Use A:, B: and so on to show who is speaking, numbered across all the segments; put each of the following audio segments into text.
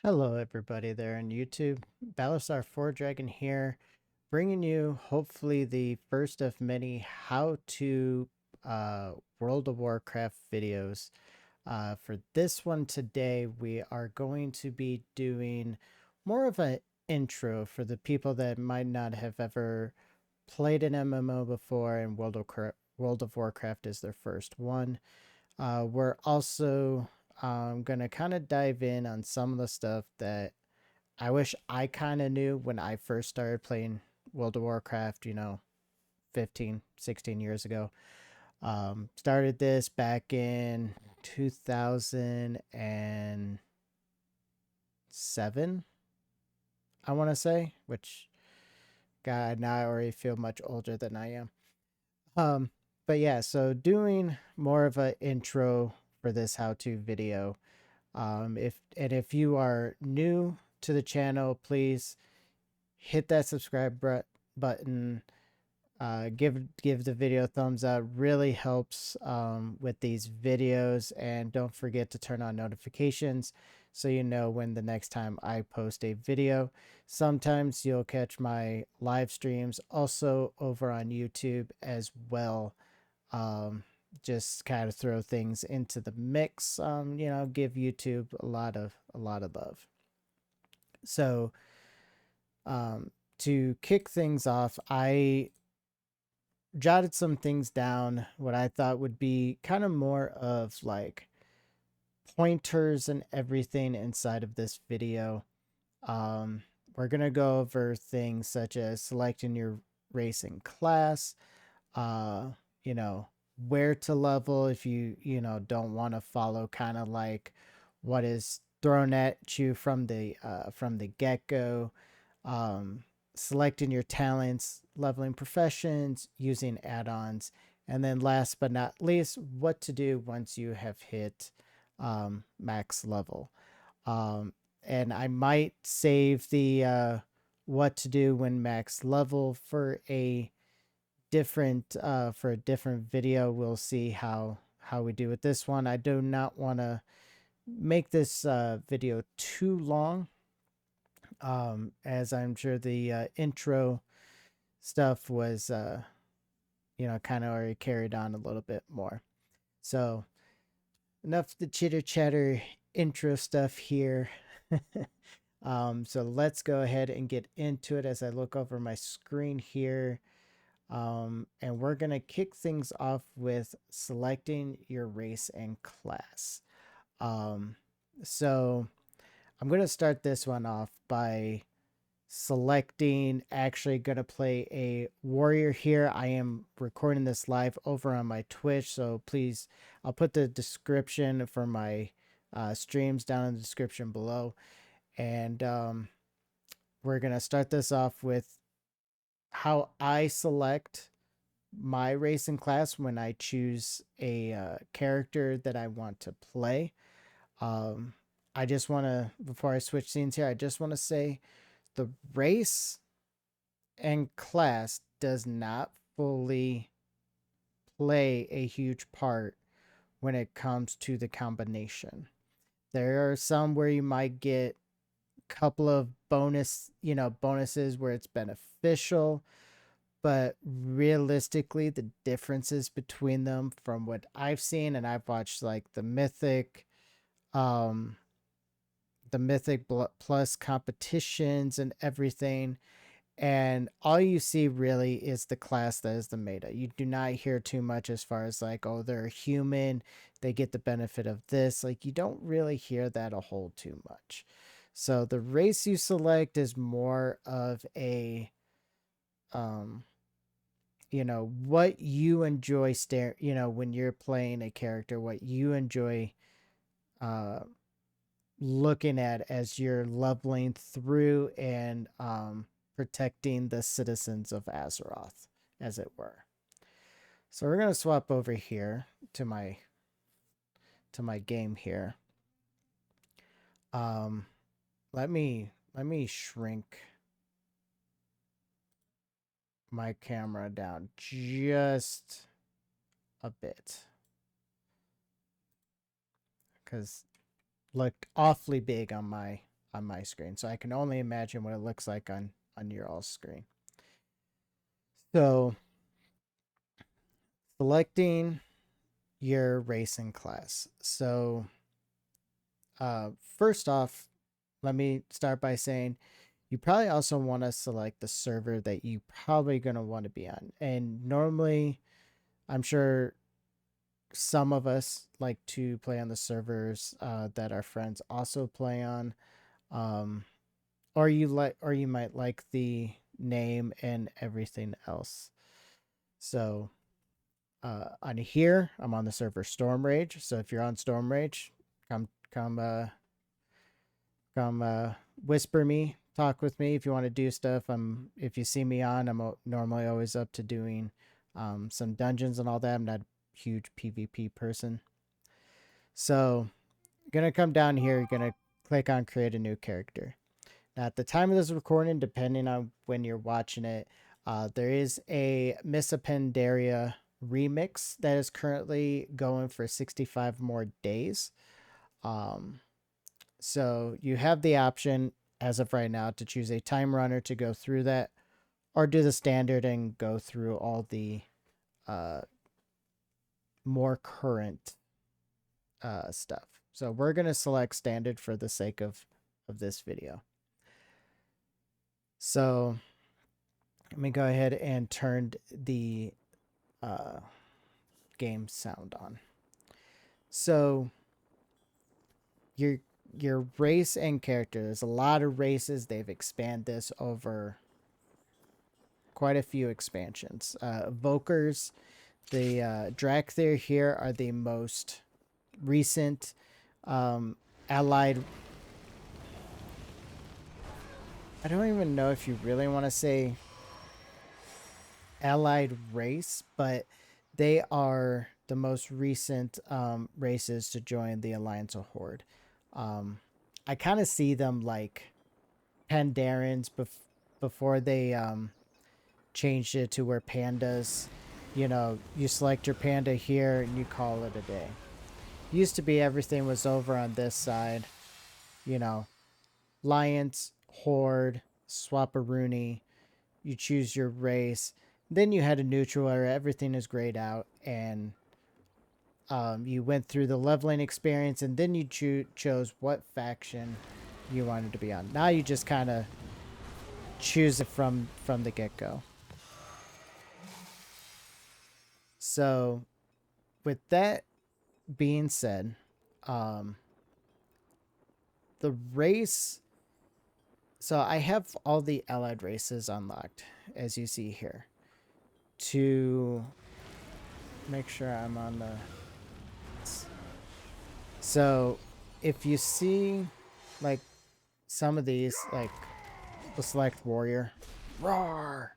A: Hello, everybody there on YouTube. Battlestar 4 Dragon here, bringing you hopefully the first of many how to World of Warcraft videos. For this one today, we are going to be doing more of an intro for the people that might not have ever played an MMO before, and World of Warcraft is their first one. We're also going to kind of dive in on some of the stuff that I wish I kind of knew when I first started playing World of Warcraft, 15, 16 years ago. Started this back in 2007, I want to say, which, God, now I already feel much older than I am. Um, but yeah, so doing more of an intro for this how-to video. If you are new to the channel, please hit that button. Give the video a thumbs up. Really helps with these videos, and don't forget to turn on notifications so you know when the next time I post a video. Sometimes you'll catch my live streams also over on YouTube as well. um, just kind of throw things into the mix. Give YouTube a lot of love. So um, to kick things off, I jotted some things down. What I thought would be kind of more of like pointers and everything inside of this video. Um, we're gonna go over things such as selecting your race and class, uh you know where to level if you don't want to follow kind of like what is thrown at you from the get-go. um Selecting your talents, leveling professions, using add-ons, and then last but not least, what to do once you have hit max level. And I might save the what to do when max level for a different video. We'll see how we do with this one. I do not want to make this video too long, as I'm sure the intro stuff was kind of already carried on a little bit more. So enough the chitter chatter intro stuff here. So let's go ahead and get into it as I look over my screen here. And we're going to kick things off with selecting your race and class. Um, so I'm going to start this one off by selecting, actually going to play a warrior here. I am recording this live over on my Twitch, so please, I'll put the description for my streams down in the description below. And we're going to start this off with how I select my race and class when I choose a character that I want to play. Um, I just want to, before I switch scenes here, I just want to say the race and class does not fully play a huge part when it comes to the combination. There are some where you might get a couple of bonuses where it's beneficial, but realistically the differences between them from what I've seen, and I've watched like um the mythic plus competitions and everything, and all you see really is the class that is the meta. You do not hear too much as far as like, oh, they're human, they get the benefit of this. Like, you don't really hear that a whole too much. So the race you select is more of a um what you enjoy when you're playing a character, what you enjoy uh looking at as you're leveling through and protecting the citizens of Azeroth, as it were. So we're gonna swap over here to my game here. um let me shrink my camera down just a bit, because looked awfully big on my on my screen. So I can only imagine what it looks like on your all screen. So selecting your race and class. So first off, let me start by saying you probably also want to select the server that you probably going to want to be on. And normally, I'm sure some of us like to play on the servers that our friends also play on. Um, or you might like the name and everything else. So on here, I'm on the server Storm Rage. So if you're on Storm Rage, come whisper me, talk with me if you want to do stuff. If you see me on, I'm normally always up to doing some dungeons and all that. I'm not a huge PvP person. So you're gonna come down here, you're gonna click on create a new character. Now at the time of this recording, depending on when you're watching it, there is a Miss Pandaria remix that is currently going for 65 more days. So you have the option as of right now to choose a time runner to go through that, or do the standard and go through all the more current stuff. So we're going to select standard for the sake of this video. So let me go ahead and turn the game sound on. So your race and character, there's a lot of races. They've expanded this over quite a few expansions. Evokers, the Drakthir here are the most recent allied. I don't even know if you really want to say allied race, but they are the most recent races to join the Alliance of Horde. I kind of see them like Pandarans before they changed it to where pandas, you select your panda here and you call it a day. Used to be everything was over on this side, Alliance, Horde, Swapperoonie, you choose your race. Then you had a neutral where everything is grayed out, and you went through the leveling experience, and then you chose what faction you wanted to be on. Now you just kind of choose it from the get-go. So with that being said, the race, so I have all the allied races unlocked, as you see here, to make sure I'm on the. So if you see like some of these, like we'll select warrior, roar.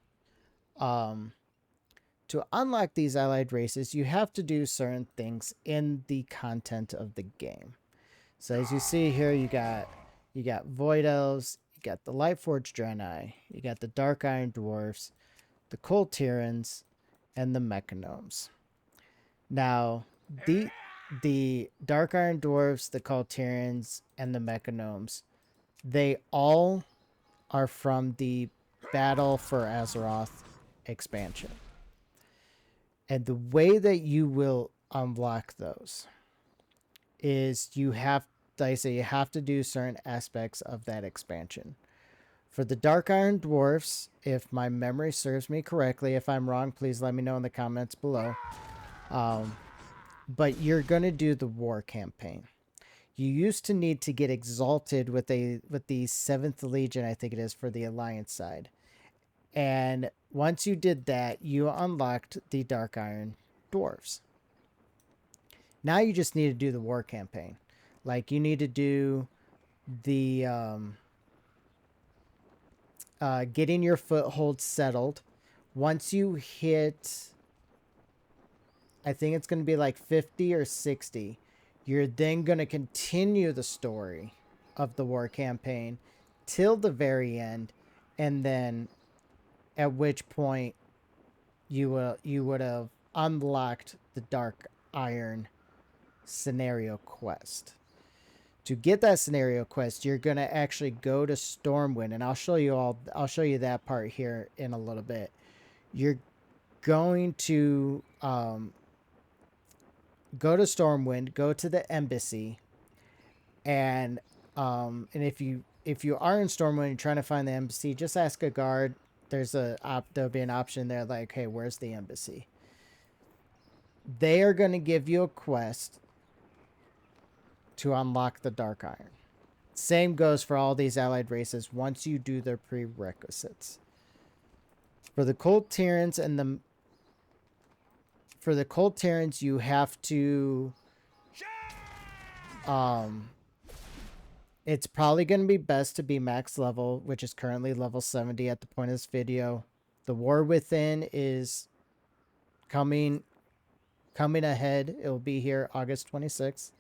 A: To unlock these allied races, you have to do certain things in the content of the game. So as you see here, you got Void Elves, you got the Lightforged Draenei, you got the Dark Iron Dwarfs, the Cold Tyrants, and the Mechanomes. Now, the Dark Iron Dwarfs, the Cold Tyrants, and the Mechanomes, they all are from the Battle for Azeroth expansion. And the way that you will unlock those is you have to do certain aspects of that expansion. For the Dark Iron Dwarfs, if my memory serves me correctly, if I'm wrong, please let me know in the comments below. But you're going to do the war campaign. You used to need to get exalted with the 7th Legion, I think it is, for the Alliance side. And once you did that, you unlocked the Dark Iron Dwarves. Now you just need to do the war campaign. Like you need to do the getting your foothold settled. Once you hit, I think it's going to be like 50 or 60, you're then going to continue the story of the war campaign till the very end, and then at which point you would have unlocked the Dark Iron scenario quest. To get that scenario quest, you're going to actually go to Stormwind, and I'll show you that part here in a little bit. You're going to go to Stormwind, go to the embassy, and if you are in Stormwind and trying to find the embassy, just ask a guard. There'll be an option there like, hey, where's the embassy? They are going to give you a quest to unlock the Dark Iron. Same goes for all these allied races once you do their prerequisites. For the Cold Tyrants you have to it's probably going to be best to be max level, which is currently level 70 at the point of this video. The War Within is coming ahead. It will be here August 26th.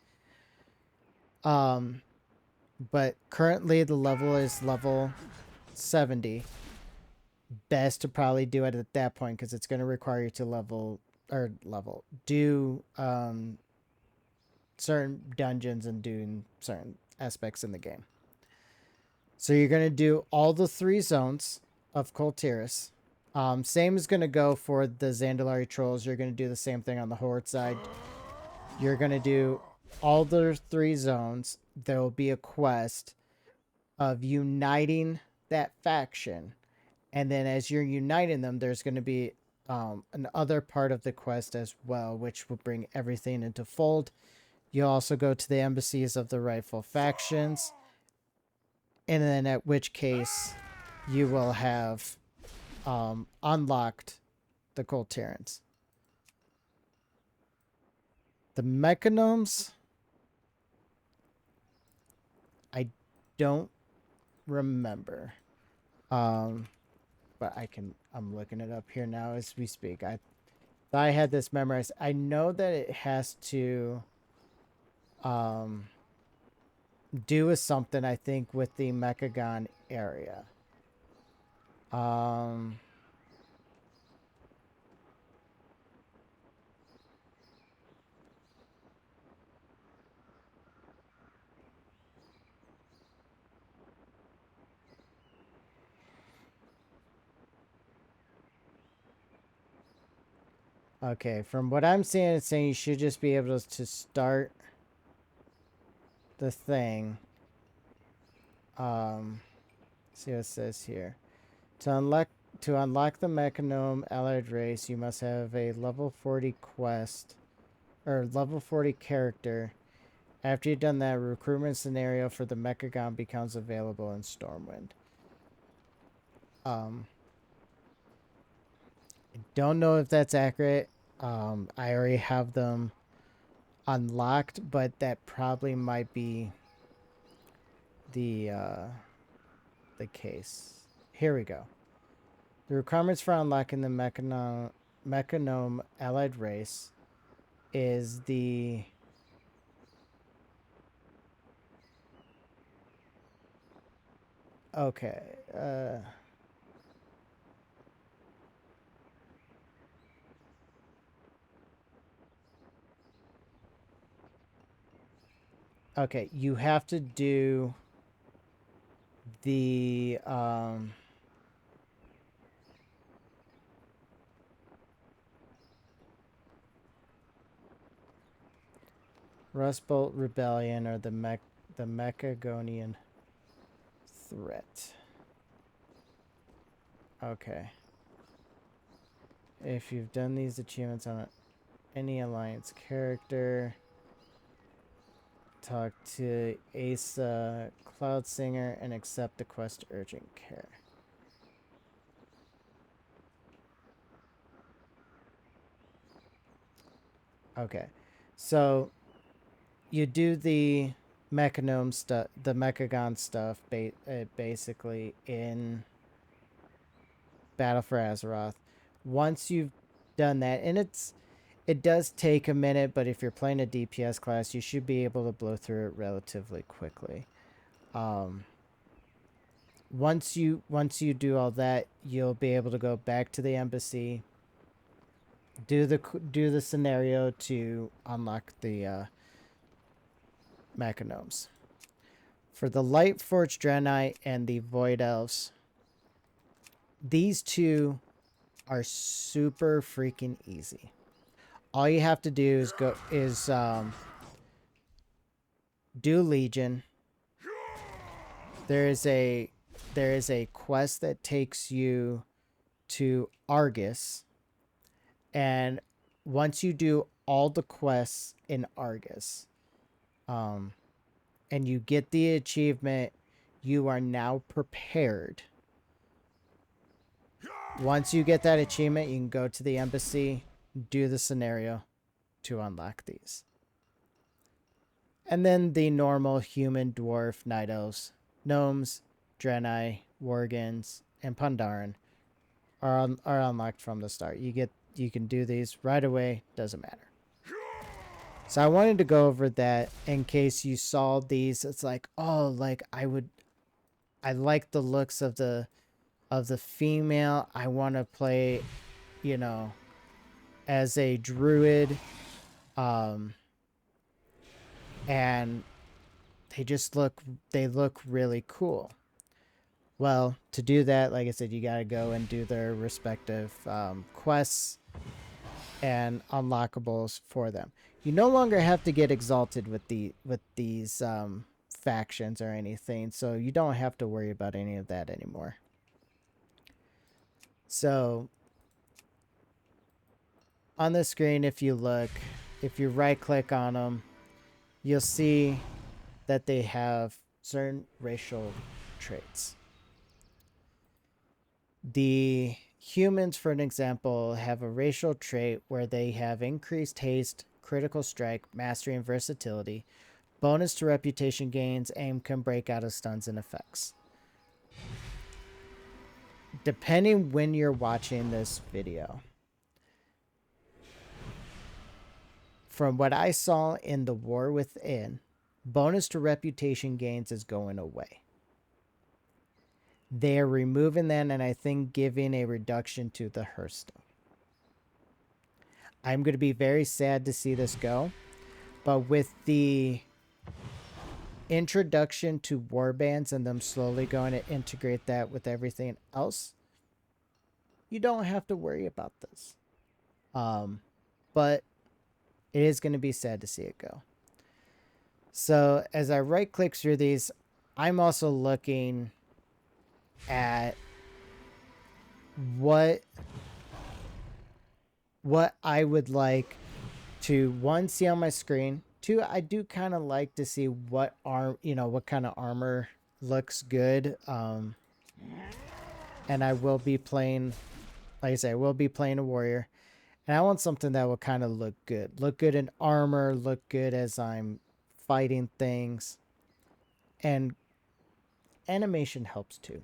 A: But currently the level is level 70. Best to probably do it at that point because it's going to require you to do certain dungeons and doing certain aspects in the game. So you're going to do all the 3 zones of Kul Tiras. Same is going to go for the Zandalari Trolls. You're going to do the same thing on the Horde side. You're going to do all the 3 zones. There will be a quest of uniting that faction. And then as you're uniting them, there's going to be another part of the quest as well, which will bring everything into fold. You'll also go to the embassies of the rightful factions. And then at which case you will have unlocked the Kul Tyrants. The Mechanomes, I don't remember. But I'm looking it up here now as we speak. I thought I had this memorized. I know that it has to do with something, I think, with the Mechagon area. Okay, from what I'm seeing, it's saying you should just be able to start the thing. See what it says here. To unlock the Mechanome allied race, you must have a level 40 quest or level 40 character. After you've done that, a recruitment scenario for the Mechagon becomes available in Stormwind. I don't know if that's accurate. I already have them unlocked, but that probably might be the case. Here we go. The requirements for unlocking the Mechanome allied race is the okay. Okay, you have to do the Rustbolt Rebellion or the Mechagonian threat. Okay. If you've done these achievements on any alliance character, talk to Asa Cloudsinger and accept the quest urgent care. Okay, so you do the Mechanome stuff, the Mechagon stuff, basically in Battle for Azeroth. Once you've done that, and it does take a minute, but if you're playing a DPS class, you should be able to blow through it relatively quickly. Once you do all that, you'll be able to go back to the embassy, do the scenario to unlock the Mechanomes. For the Light Forged Draenei and the Void Elves, these two are super freaking easy. All you have to do is do Legion. There is a quest that takes you to Argus, and once you do all the quests in Argus, and you get the achievement, you are now prepared. Once you get that achievement, you can go to the embassy, do the scenario to unlock these. And then the normal human, dwarf, night elves, gnomes, draenei, worgens, and Pandaren are unlocked from the start. You can do these right away, doesn't matter. So I wanted to go over that in case you saw these. It's like, oh, like I like the looks of the female. I want to play, you know, as a druid, and they look really cool. Well, to do that, like I said, you got to go and do their respective quests and unlockables for them. You no longer have to get exalted with these factions or anything, so you don't have to worry about any of that anymore. So on the screen, if you right click on them, you'll see that they have certain racial traits. The humans, for an example, have a racial trait where they have increased haste, critical strike, mastery, and versatility, bonus to reputation gains, aim can break out of stuns and effects. Depending when you're watching this video, from what I saw in the War Within, bonus to reputation gains is going away. They're removing that, and I think giving a reduction to the Hearthstone. I'm going to be very sad to see this go, but with the introduction to warbands and them slowly going to integrate that with everything else, you don't have to worry about this. But it is going to be sad to see it go. So as I right click through these, I'm also looking at what I would like to, one, see on my screen. Two, I do kind of like to see what kind of armor looks good. And I will be playing, like I say, I will be playing a warrior. And I want something that will kind of look good. Look good in armor, look good as I'm fighting things. And animation helps too.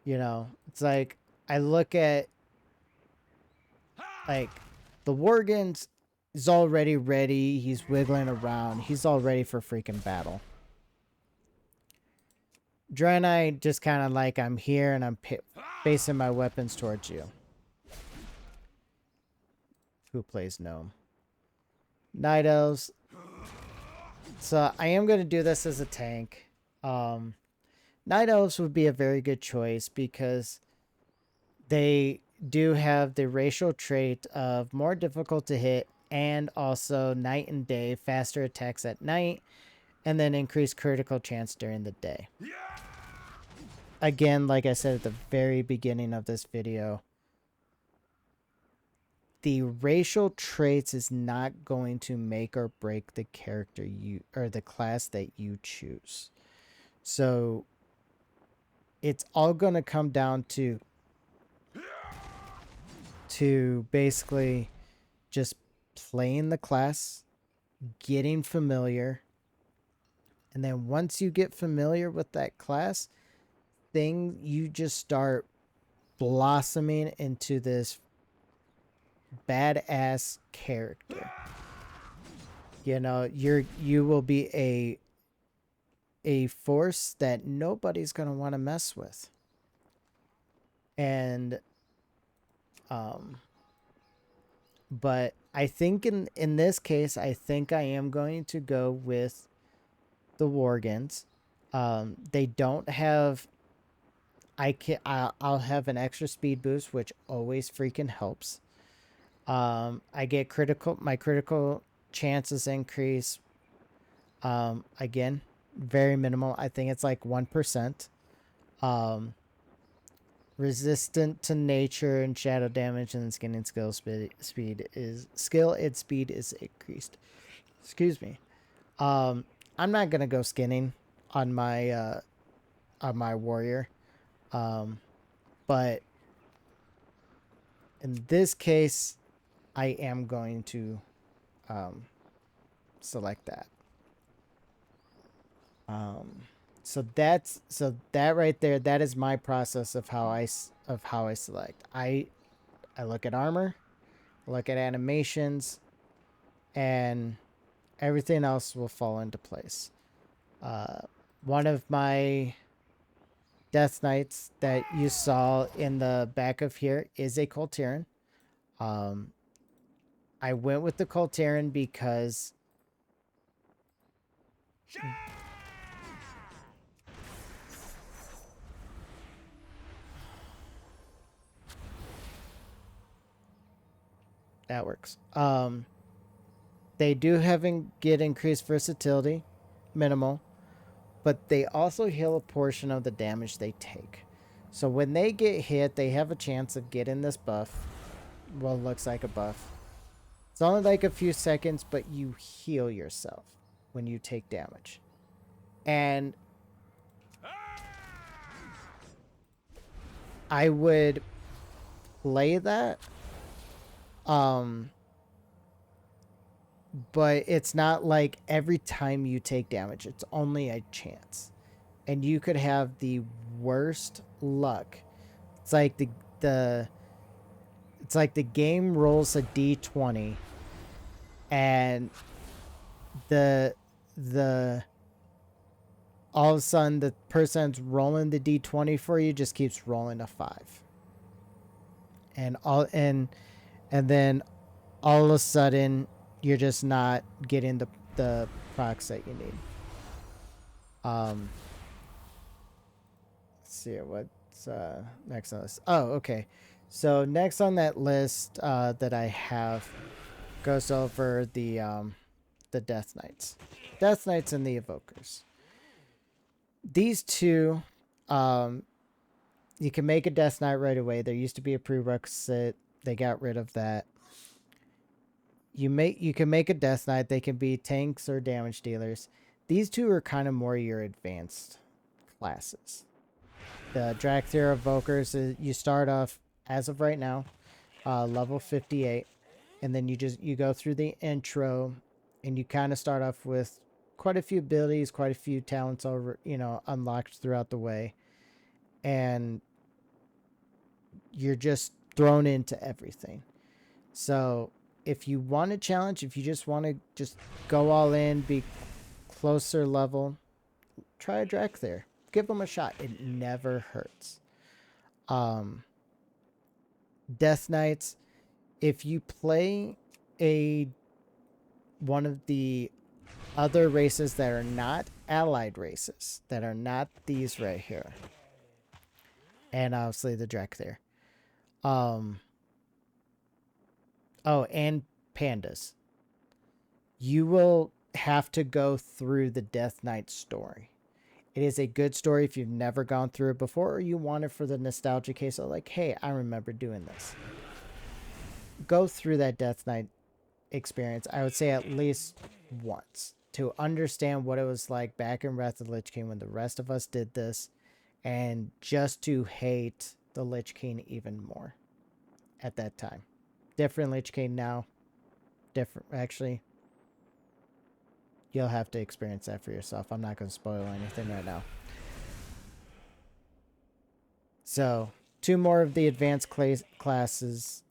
A: You know, it's like, I look at, like, the Worgens is already ready. He's wiggling around. He's all ready for freaking battle. Draenei just kind of like, I'm here and I'm facing my weapons towards you. Who plays gnome? Night elves. So I am going to do this as a tank. Night elves would be a very good choice because they do have the racial trait of more difficult to hit and also night and day, faster attacks at night, and then increased critical chance during the day. Again, like I said at the very beginning of this video, the racial traits is not going to make or break the character or the class that you choose. So it's all going to come down to basically just playing the class, getting familiar, and then once you get familiar with that class, you just start blossoming into this badass character. You know, you will be a force that nobody's going to want to mess with. And but I think in this case, I think I am going to go with the Worgens. They don't have. I'll have an extra speed boost, which always freaking helps. I get my critical chances increase. Again, very minimal. I think it's like 1%. Um, resistant to nature and shadow damage, and skin and skill and speed is increased. Excuse me. I'm not gonna go skinning on my warrior. Um, but in this case, I am going to um, select that. Um, so that right there, that is my process of how I select. I look at armor, look at animations, and everything else will fall into place. Uh, one of my Death Knights that you saw in the back of here is a Colteran. Um, I went with the Colteran because that works. They do get increased versatility, minimal, but they also heal a portion of the damage they take. So when they get hit, they have a chance of getting this buff. Well, it looks like a buff. It's only like a few seconds, but you heal yourself when you take damage. And I would play that. But it's not like every time you take damage, it's only a chance. And you could have the worst luck. It's like the it's like the game rolls a d20 and the all of a sudden the person's rolling the d20 for you just keeps rolling a 5. And then all of a sudden you're just not getting the procs that you need. Let's see what's next on this. Oh, okay. So next on that list that I have goes over the Death Knights. Death Knights and the Evokers. These two, you can make a Death Knight right away. There used to be a prerequisite. They got rid of that. You can make a Death Knight. They can be tanks or damage dealers. These two are kind of more your advanced classes. The Drakthir Evokers, you start off as of right now, level 58, and then you go through the intro, and you kind of start off with quite a few abilities, quite a few talents unlocked throughout the way, and you're just thrown into everything. So if you want a challenge, if you just want to just go all in, be closer level, try a Drakthir. Give them a shot. It never hurts. Death Knights, if you play one of the other races that are not allied races, that are not these right here, and obviously the Drakthir. Oh, and pandas. You will have to go through the Death Knight story. It is a good story if you've never gone through it before, or you want it for the nostalgia case of like, hey, I remember doing this. Go through that Death Knight experience, I would say at least once, to understand what it was like back in Wrath of the Lich King when the rest of us did this, and just to hate the Lich King even more at that time. Different Lich King now. Different, actually. You'll have to experience that for yourself. I'm not going to spoil anything right now. So, 2 more of the advanced classes.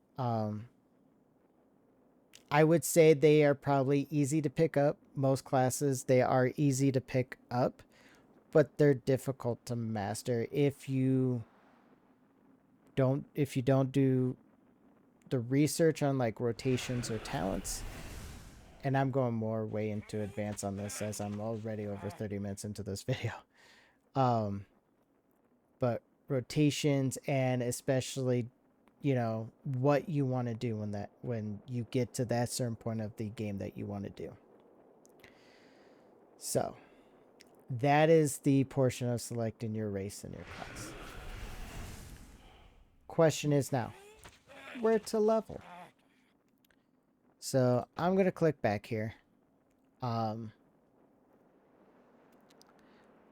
A: I would say they are probably easy to pick up. Most classes, they are easy to pick up, but they're difficult to master if you don't do the research on like rotations or talents. And I'm going more way into advance on this as I'm already over 30 minutes into this video. Um, but rotations and especially, you know, what you want to do when you get to that certain point of the game that you want to do. So that is the portion of selecting your race and your class. Question is now, where to level? So I'm going to click back here.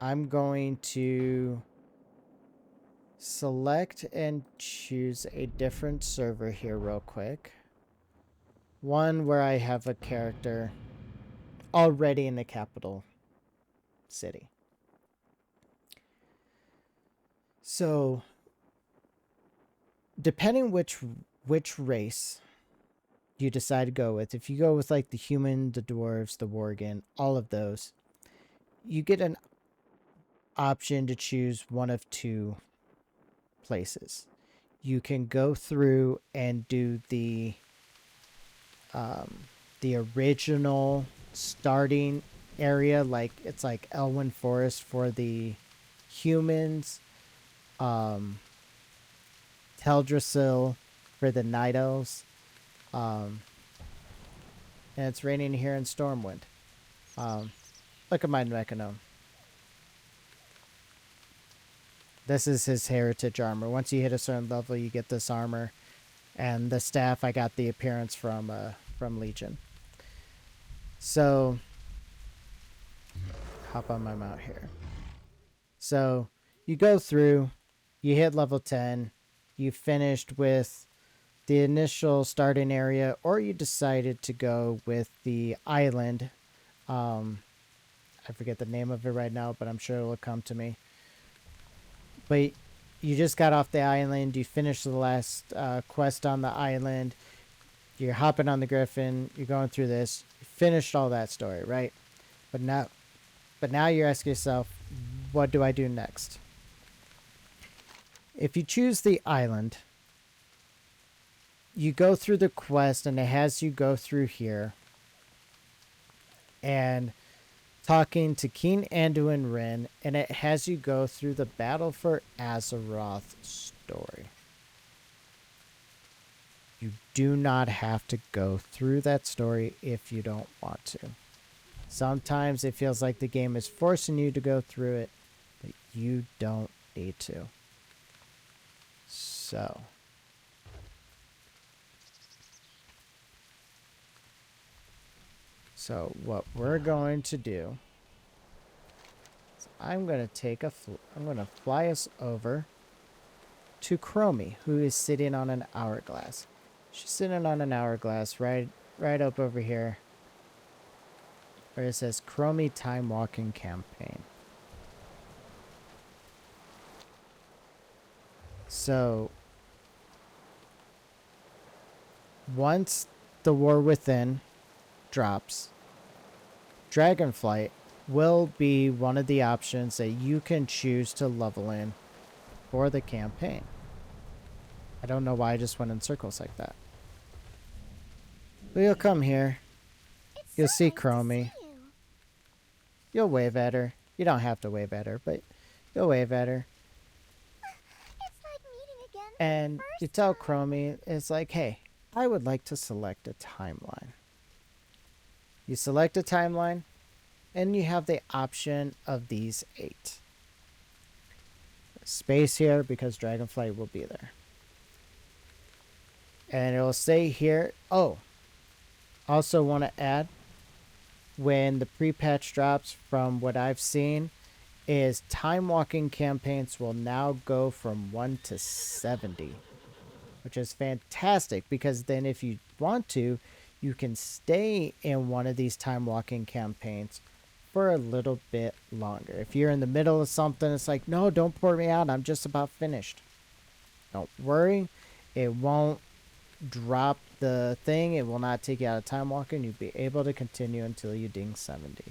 A: I'm going to select and choose a different server here real quick. One where I have a character already in the capital city. So depending which race you decide to go with, if you go with like the human, the dwarves, the worgen, all of those, you get an option to choose one of two places. You can go through and do the original starting area, like it's like Elwyn Forest for the humans, Teldrassil for the night elves, and it's raining here in Stormwind. Look at my Mechagnome. This is his heritage armor. Once you hit a certain level, you get this armor, and the staff I got the appearance from Legion. So, hop on my mount here. So, you go through, you hit level 10, you finished with the initial starting area, or you decided to go with the island. I forget the name of it right now, but I'm sure it will come to me. But you just got off the island, you finished the last quest on the island, you're hopping on the Griffin, you're going through this, you finished all that story, right? But now you're asking yourself, what do I do next? If you choose the island, you go through the quest and it has you go through here and talking to King Anduin Wrynn, and it has you go through the Battle for Azeroth story. You do not have to go through that story if you don't want to. Sometimes it feels like the game is forcing you to go through it, but you don't need to. So what we're going to do is I'm going to fly us over to Chromie, who is sitting on an hourglass. She's sitting on an hourglass right up over here, where it says Chromie Time Walking Campaign. So once the War Within drops, Dragonflight will be one of the options that you can choose to level in for the campaign. I don't know why I just went in circles like that. But you'll come here. You'll see Chromie. You'll wave at her. You don't have to wave at her, but you'll wave at her. And you tell Chromie, it's like, hey, I would like to select a timeline. You select a timeline, and you have the option of these 8. Space here because Dragonflight will be there. And it will say here, oh, also want to add, when the pre-patch drops, from what I've seen, is time walking campaigns will now go from 1 to 70, which is fantastic, because then if you want to, you can stay in one of these time walking campaigns for a little bit longer. If you're in the middle of something, it's like, no, don't pour me out, I'm just about finished. Don't worry, it won't drop the thing, it will not take you out of time walking. You'll be able to continue until you ding 70.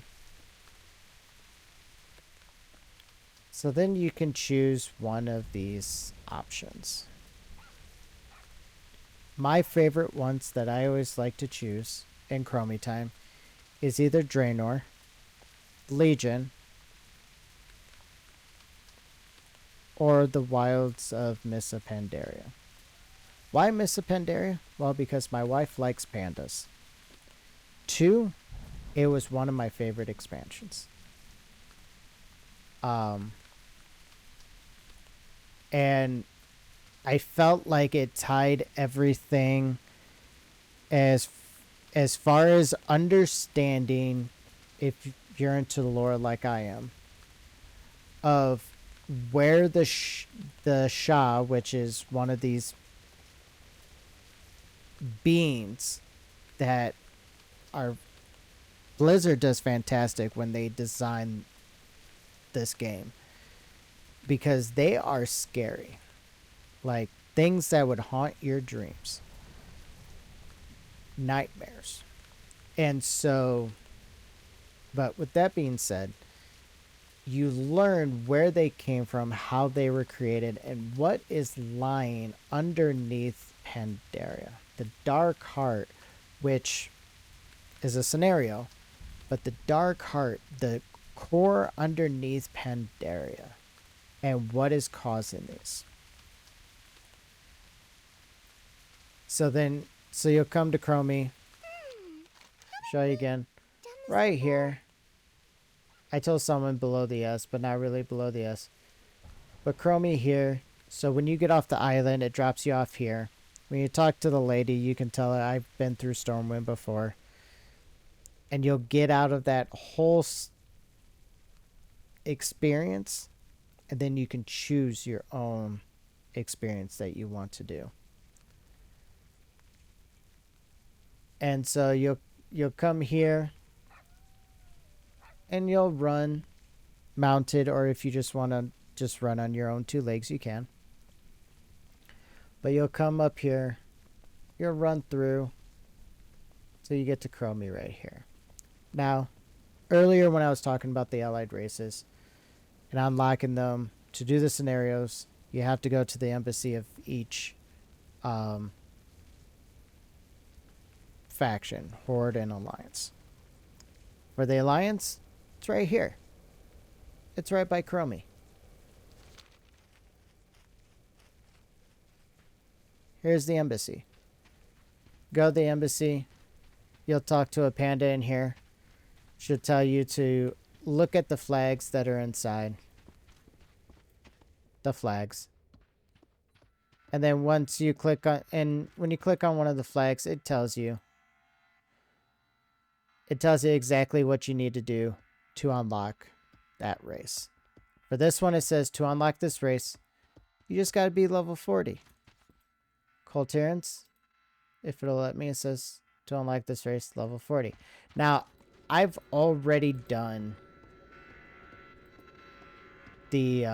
A: So then you can choose one of these options. My favorite ones that I always like to choose in Chromie time is either Draenor, Legion, or the wilds of Missa Pandaria. Why Missa Pandaria? Well, because my wife likes pandas. Two, it was one of my favorite expansions. Um, and I felt like it tied everything as as far as understanding, if you're into the lore like I am, of where the Shah, which is one of these beings that are Blizzard does fantastic when they design this game, because they are scary, like things that would haunt your dreams, nightmares. And so, but with that being said, you learn where they came from, how they were created, and what is lying underneath Pandaria. The Dark Heart, which is a scenario, but the Dark Heart, the core underneath Pandaria, and what is causing these. So you'll come to Chromie. Show you again. Right here. I told someone below the S, but not really below the S. But Chromie here. So when you get off the island, it drops you off here. When you talk to the lady, you can tell her I've been through Stormwind before. And you'll get out of that whole experience. And then you can choose your own experience that you want to do. And so you'll come here. And you'll run mounted, or if you just want to just run on your own two legs, you can. But you'll come up here, you'll run through, so you get to Chromie right here. Now, earlier when I was talking about the allied races and unlocking them to do the scenarios, you have to go to the embassy of each faction, Horde and Alliance. For the Alliance, it's right here. It's right by Chromie. Here's the embassy. Go to the embassy. You'll talk to a panda in here. She'll tell you to look at the flags that are inside. The flags. And then once you click on, and when you click on one of the flags, it tells you exactly what you need to do to unlock that race. For this one, it says to unlock this race, you just got to be level 40. Colterans, if it'll let me, it says to unlock this race, level 40. Now, I've already done the,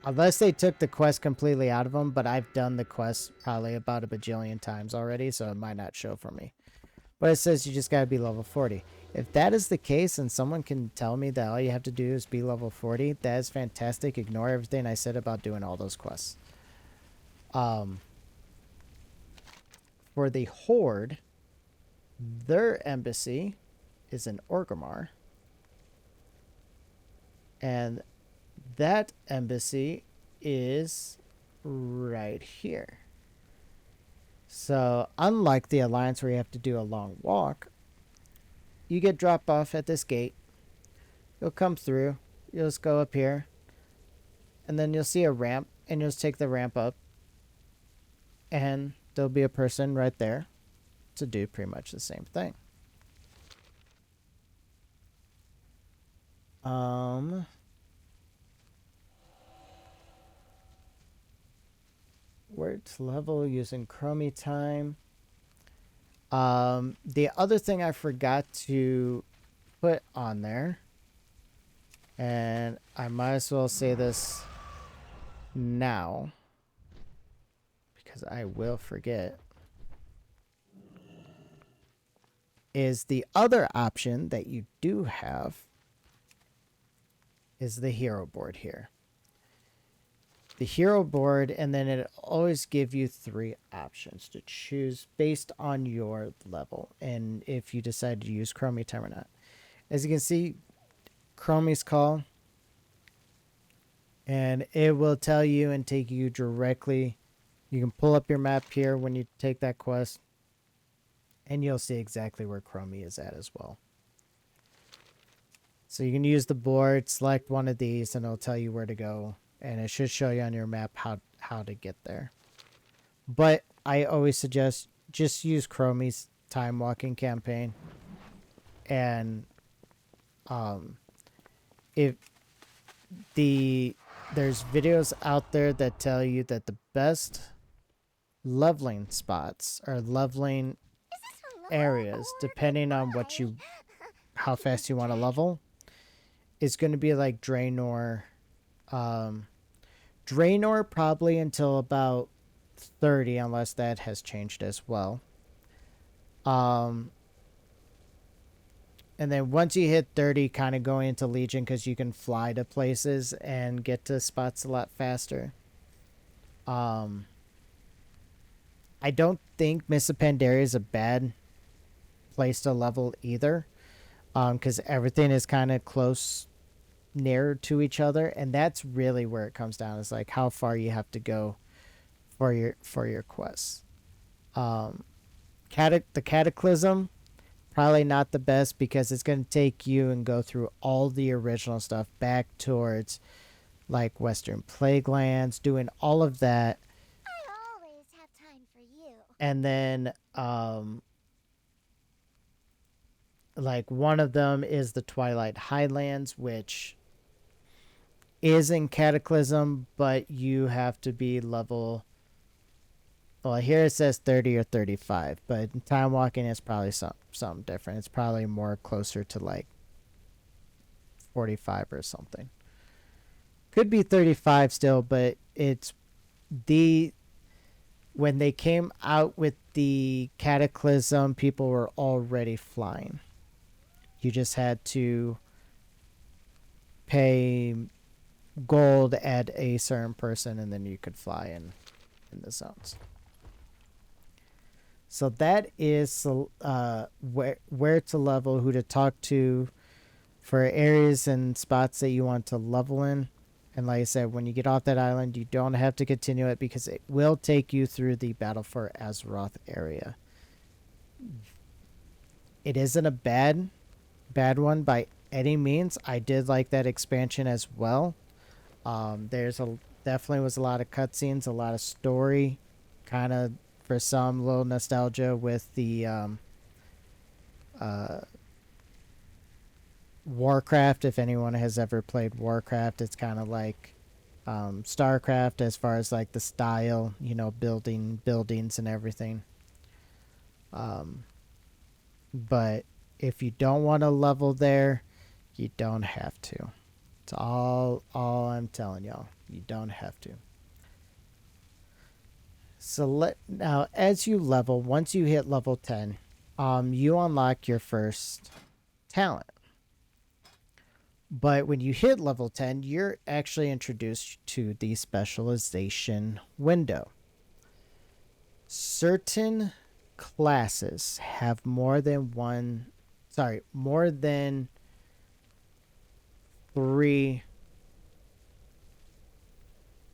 A: unless they took the quest completely out of them, but I've done the quest probably about a bajillion times already, so it might not show for me. But it says you just got to be level 40. If that is the case and someone can tell me that all you have to do is be level 40, that is fantastic. Ignore everything I said about doing all those quests. For the Horde, their embassy is in Orgrimmar. And that embassy is right here. So, unlike the Alliance where you have to do a long walk, you get dropped off at this gate. You'll come through. You'll just go up here. And then you'll see a ramp, and you'll just take the ramp up. And there'll be a person right there to do pretty much the same thing. Where to level using Chromie time. The other thing I forgot to put on there, and I might as well say this now because I will forget, is the other option that you do have is the hero board here. The hero board, and then it always give you 3 options to choose based on your level and if you decide to use Chromie time or not. As you can see, Chromie's Call And it will tell you and take you directly. You can pull up your map here when you take that quest, and you'll see exactly where Chromie is at as well. So you can use the board, select one of these, and it'll tell you where to go. And it should show you on your map how to get there. But I always suggest just use Chromie's time walking campaign. And if there's videos out there that tell you that the best leveling spots or leveling areas, depending on how fast you want to level, is going to be like Draenor. Draenor probably until about 30, unless that has changed as well. And then once you hit 30, kind of going into Legion, because you can fly to places and get to spots a lot faster. I don't think Miss Pandaria is a bad place to level either, because everything is kind of close, near to each other, and that's really where it comes down. Is like how far you have to go for your quests. The Cataclysm, probably not the best, because it's going to take you and go through all the original stuff back towards like Western Plaguelands, doing all of that.
B: I always have time for you.
A: And then like one of them is the Twilight Highlands, which is in Cataclysm, but you have to be level. Well, here it says 30 or 35, but in time walking is probably something different. It's probably more closer to like 45 or something. Could be 35 still, but it's when they came out with the Cataclysm, people were already flying. You just had to pay gold at a certain person, and then you could fly in the zones. So that is where to level, who to talk to for areas and spots that you want to level in. And like I said, when you get off that island, you don't have to continue it, because it will take you through the Battle for Azeroth area. It isn't a bad one by any means. I did like that expansion as well. Definitely was a lot of cutscenes, a lot of story, kind of for some little nostalgia with the Warcraft. If anyone has ever played Warcraft, it's kind of like StarCraft as far as like the style, building buildings and everything. But if you don't want to level there, you don't have to. It's all I'm telling y'all. You don't have to. So now as you level, once you hit level 10, you unlock your first talent. But when you hit level 10, you're actually introduced to the specialization window. Certain classes have more than 3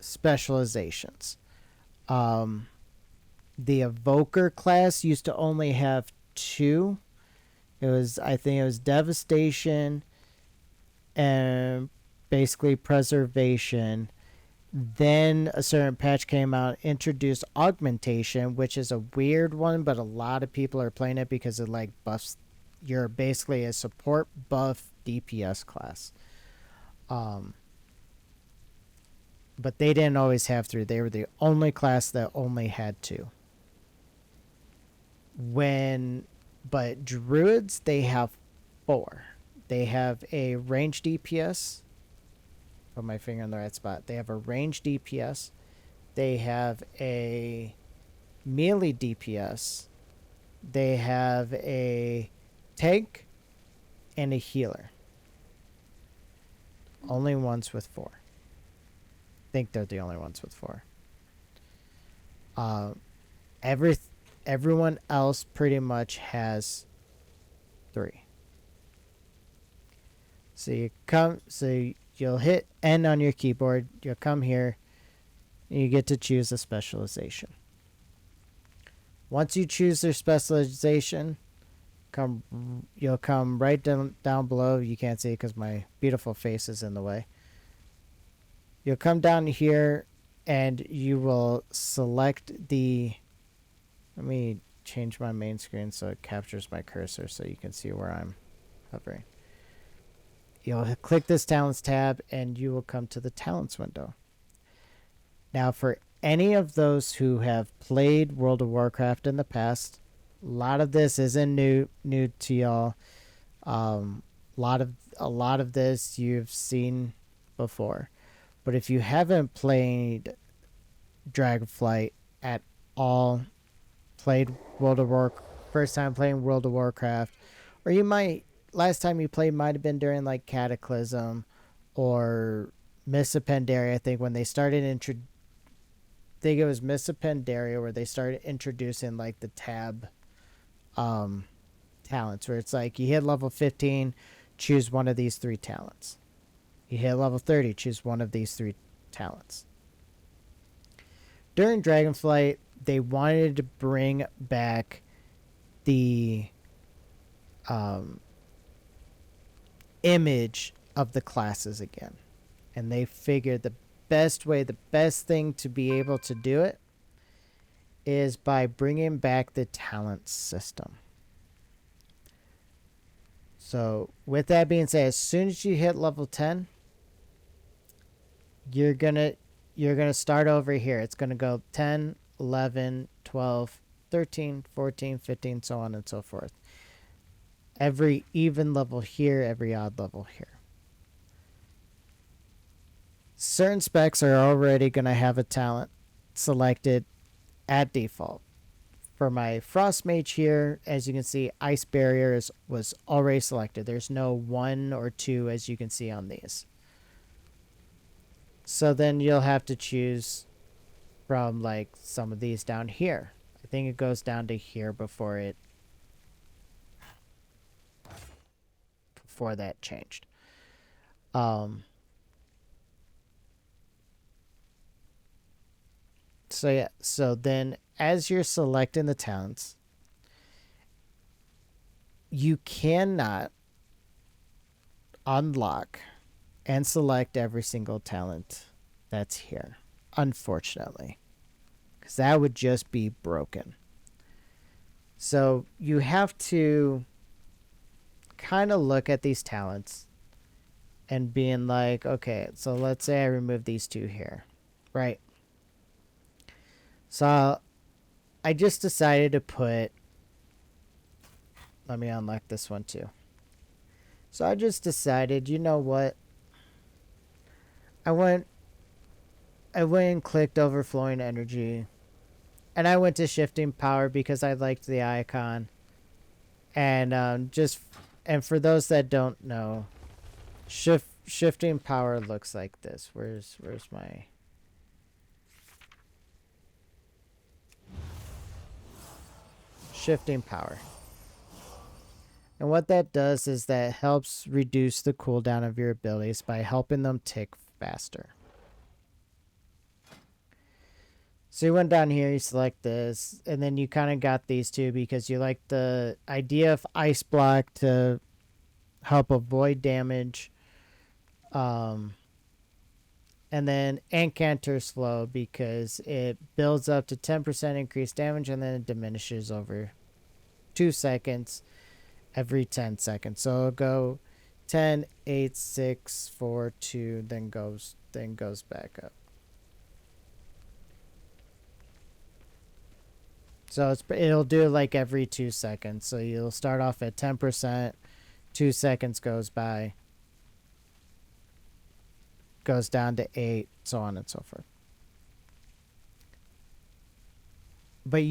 A: specializations. The Evoker class used to only have 2. I think it was Devastation and basically Preservation. Then a certain patch came out, introduced Augmentation, which is a weird one, but a lot of people are playing it because it like buffs. You're basically a support buff DPS class. But they didn't always have 3. They were the only class that only had 2. But druids, they have 4. They have a range DPS. Put my finger in the right spot. They have a range DPS. They have a melee DPS. They have a tank and a healer. Only ones with 4. I think they're the only ones with 4. Everyone else pretty much has 3. So you'll hit N on your keyboard. You'll come here. And you get to choose a specialization. Once you choose their specialization, you'll come right down below. You can't see it because my beautiful face is in the way. You'll come down here and you will select the. Let me change my main screen so it captures my cursor so you can see where I'm hovering. You'll click this Talents tab and you will come to the Talents window. Now, for any of those who have played World of Warcraft in the past, a lot of this isn't new to y'all. A lot of this you've seen before. But if you haven't played Dragonflight at all, played World of Warcraft, first time playing World of Warcraft, or you might last time you played might have been during like Cataclysm or Mists of Pandaria. I think when they started I think it was Mists of Pandaria where they started introducing like the tab talents, where it's like you hit level 15, choose one of these 3 talents. You hit level 30, choose one of these 3 talents. During Dragonflight, they wanted to bring back the image of the classes again. And they figured the best thing to be able to do it is by bringing back the talent system. So with that being said, as soon as you hit level 10, you're gonna start over here. It's gonna go 10, 11, 12, 13, 14, 15, so on and so forth. Every even level here, every odd level here. Certain specs are already going to have a talent selected at default. For my Frost Mage here, as you can see, Ice Barrier was already selected. There's no 1 or 2 as you can see on these. So then you'll have to choose from like some of these down here. I think it goes down to here before that changed. So yeah, so then as you're selecting the talents, you cannot unlock and select every single talent that's here, unfortunately, because that would just be broken. So you have to kind of look at these talents and being like, okay, so let's say I remove these 2 here, right? So I just decided to put, let me unlock this one too. So I just decided, you know what? I went and clicked overflowing energy, and I went to shifting power because I liked the icon. And and for those that don't know, shifting power looks like this. Where's my shifting power? And what that does is that helps reduce the cooldown of your abilities by helping them tick faster. So you went down here, you select this, and then you kind of got these 2 because you like the idea of Ice Block to help avoid damage. And then Incanter's Flow because it builds up to 10% increased damage and then it diminishes over 2 seconds every 10 seconds. So it'll go 10, 8, 6, 4, 2, then goes back up. So it'll do like every 2 seconds. So you'll start off at 10%, 2 seconds goes by, goes down to 8, so on and so forth. But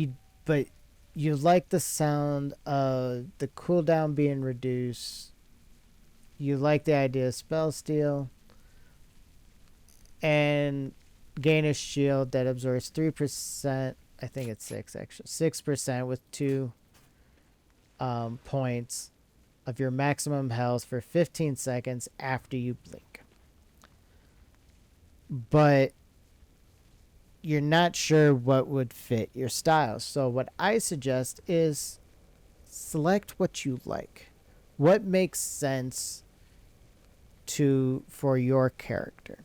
A: you like the sound of the cooldown being reduced. You like the idea of spell steal. And gain a shield that absorbs 3%. I think it's 6 actually. 6% with 2 points of your maximum health for 15 seconds after you blink. but you're not sure what would fit your style. So what I suggest is select what you like. What makes sense to for your character.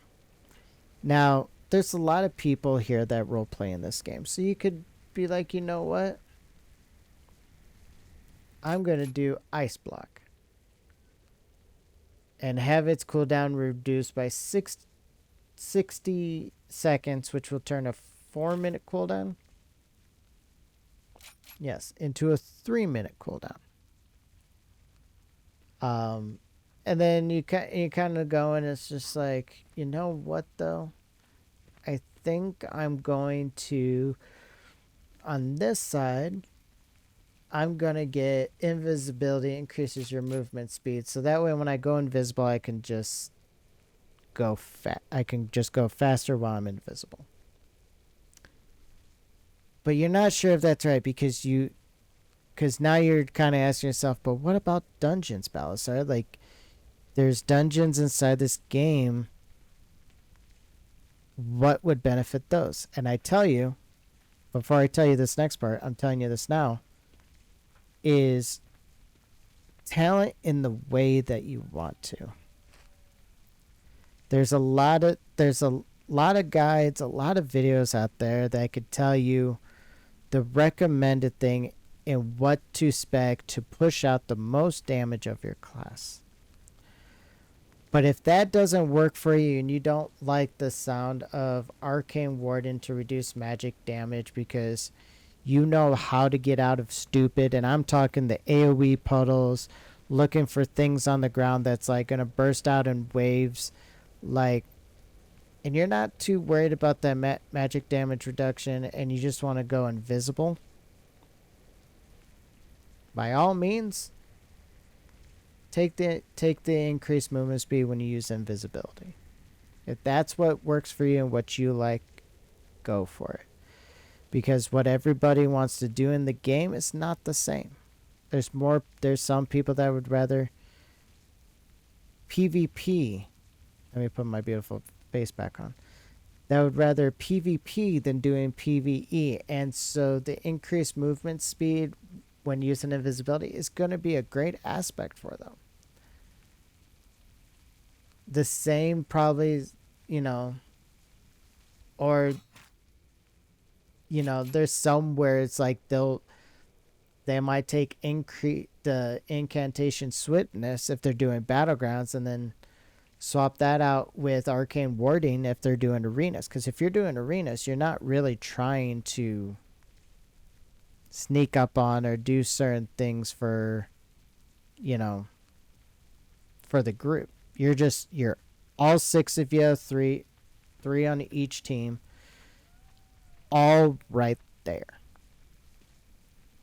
A: Now, there's a lot of people here that role play in this game. So you could be like, you know what? I'm going to do Ice Block and have its cooldown reduced by 60 seconds, which will turn a 4-minute cooldown. Yes, into a 3-minute cooldown. Um, and then you kind of go and it's just like, you know what though? I think I'm going to on this side. I'm gonna get invisibility increases your movement speed, so that way when I go invisible, I can just go I can just go faster while I'm invisible. But you're not sure if that's right because now you're kind of asking yourself, but what about dungeons, Balasar? Like, there's dungeons inside this game. What would benefit those? And I tell you, before I tell you this next part, I'm telling you this now, is talent in the way that you want to. There's a lot of guides, a lot of videos out there that could tell you the recommended thing and what to spec to push out the most damage of your class. But if that doesn't work for you and you don't like the sound of Arcane Warden to reduce magic damage because you know how to get out of stupid, and I'm talking the AoE puddles, looking for things on the ground that's like going to burst out in waves, like, and you're not too worried about that magic damage reduction and you just want to go invisible, by all means, take the increased movement speed when you use invisibility. If that's what works for you and what you like, go for it. Because what everybody wants to do in the game is not the same. There's some people that would rather PvP. Let me put my beautiful face back on. That would rather PvP than doing PvE. And so the increased movement speed when using invisibility is going to be a great aspect for them. The same probably, you know, or, there's some where it's like they might take increase the incantation swiftness if they're doing battlegrounds and then swap that out with arcane warding if they're doing arenas, because if you're doing arenas you're not really trying to sneak up on or do certain things for you know for the group. You're all six of you, three on each team, all right there,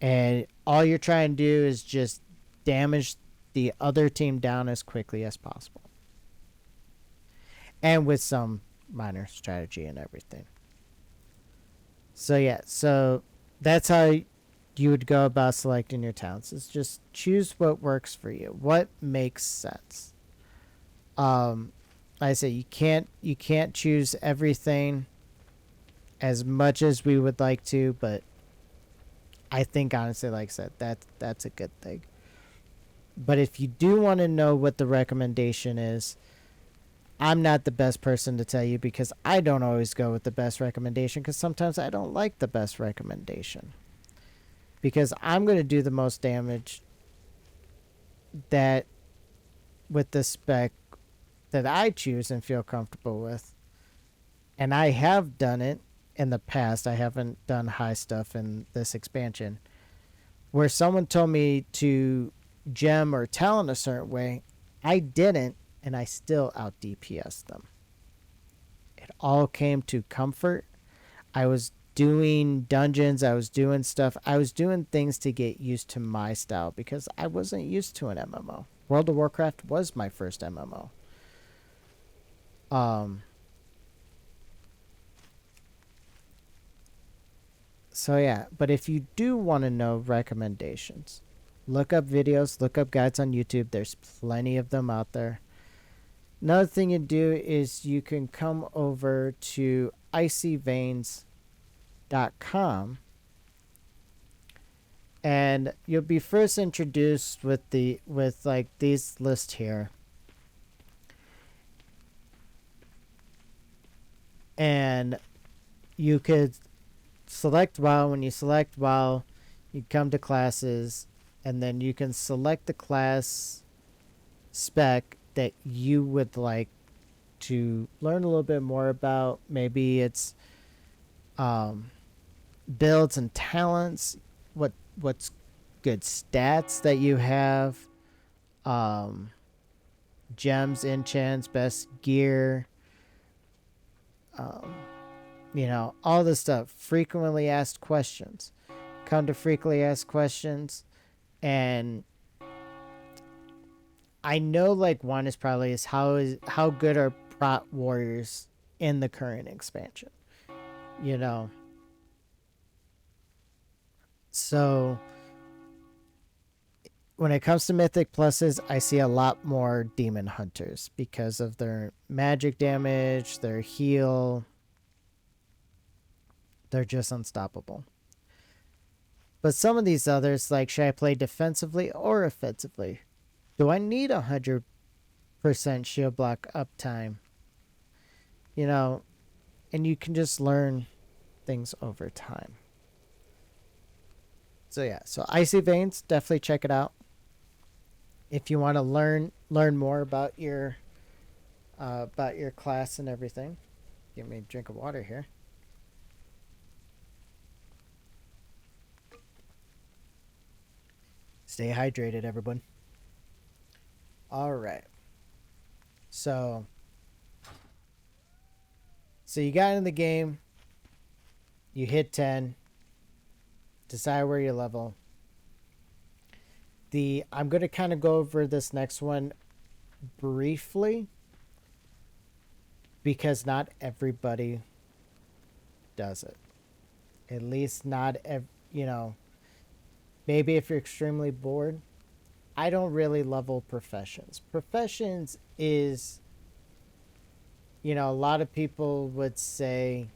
A: and all you're trying to do is just damage the other team down as quickly as possible, and with some minor strategy and everything. So yeah, so that's how you would go about selecting your talents. Is just choose what works for you, what makes sense. Um, like I say, you can't choose everything as much as we would like to, but I think honestly, like I said, that's a good thing. But if you do want to know what the recommendation is, I'm not the best person to tell you because I don't always go with the best recommendation because sometimes I don't like the best recommendation. Because I'm going to do the most damage that with the spec that I choose and feel comfortable with. And I have done it in the past. I haven't done high stuff in this expansion where someone told me to gem or talent a certain way. I didn't, and I still out DPS them. It all came to comfort. I was doing dungeons, I was doing stuff, I was doing things to get used to my style because I wasn't used to an MMO. World of Warcraft was my first MMO. Um so yeah, but if you do want to know recommendations, look up videos, look up guides on YouTube. There's plenty of them out there. Another thing you do is you can come over to icyveins.com, and you'll be first introduced with like these lists here. And you could select WoW. When you select WoW, you come to classes, and then you can select the class spec that you would like to learn a little bit more about. Maybe it's um, builds and talents, what's good stats that you have, um, gems, enchants, best gear, um, all this stuff. Frequently asked questions. Come to frequently asked questions, and I know like one is probably is how good are prot warriors in the current expansion. You know, so when it comes to mythic pluses, I see a lot more demon hunters because of their magic damage, their heal. They're just unstoppable. But some of these others, like should I play defensively or offensively? Do I need 100% shield block uptime? You know, and you can just learn things over time. So yeah, so Icy Veins, definitely check it out. If you want to learn more about your class and everything. Give me a drink of water here. Stay hydrated, everyone. All right. So you got in the game, you hit 10, decide where you level. I'm going to kind of go over this next one briefly because not everybody does it. At least not maybe if you're extremely bored. I don't really level professions. Professions is, a lot of people would say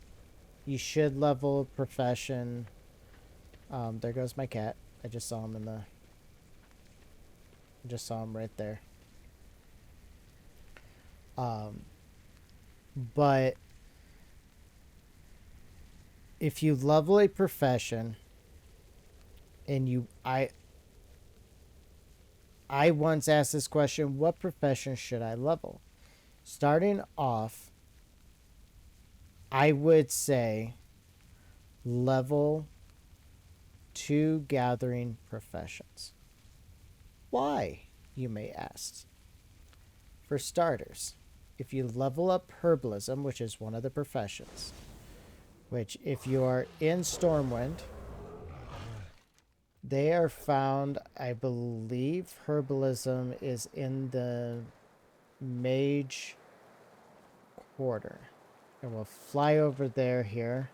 A: you should level profession. There goes my cat. I just saw him right there. But if you level a profession and I once asked this question, what profession should I level? Starting off, I would say level 2 gathering professions. Why, you may ask? For starters, if you level up herbalism, which is one of the professions, which if you are in Stormwind, they are found, I believe herbalism is in the Mage quarter. And we'll fly over there here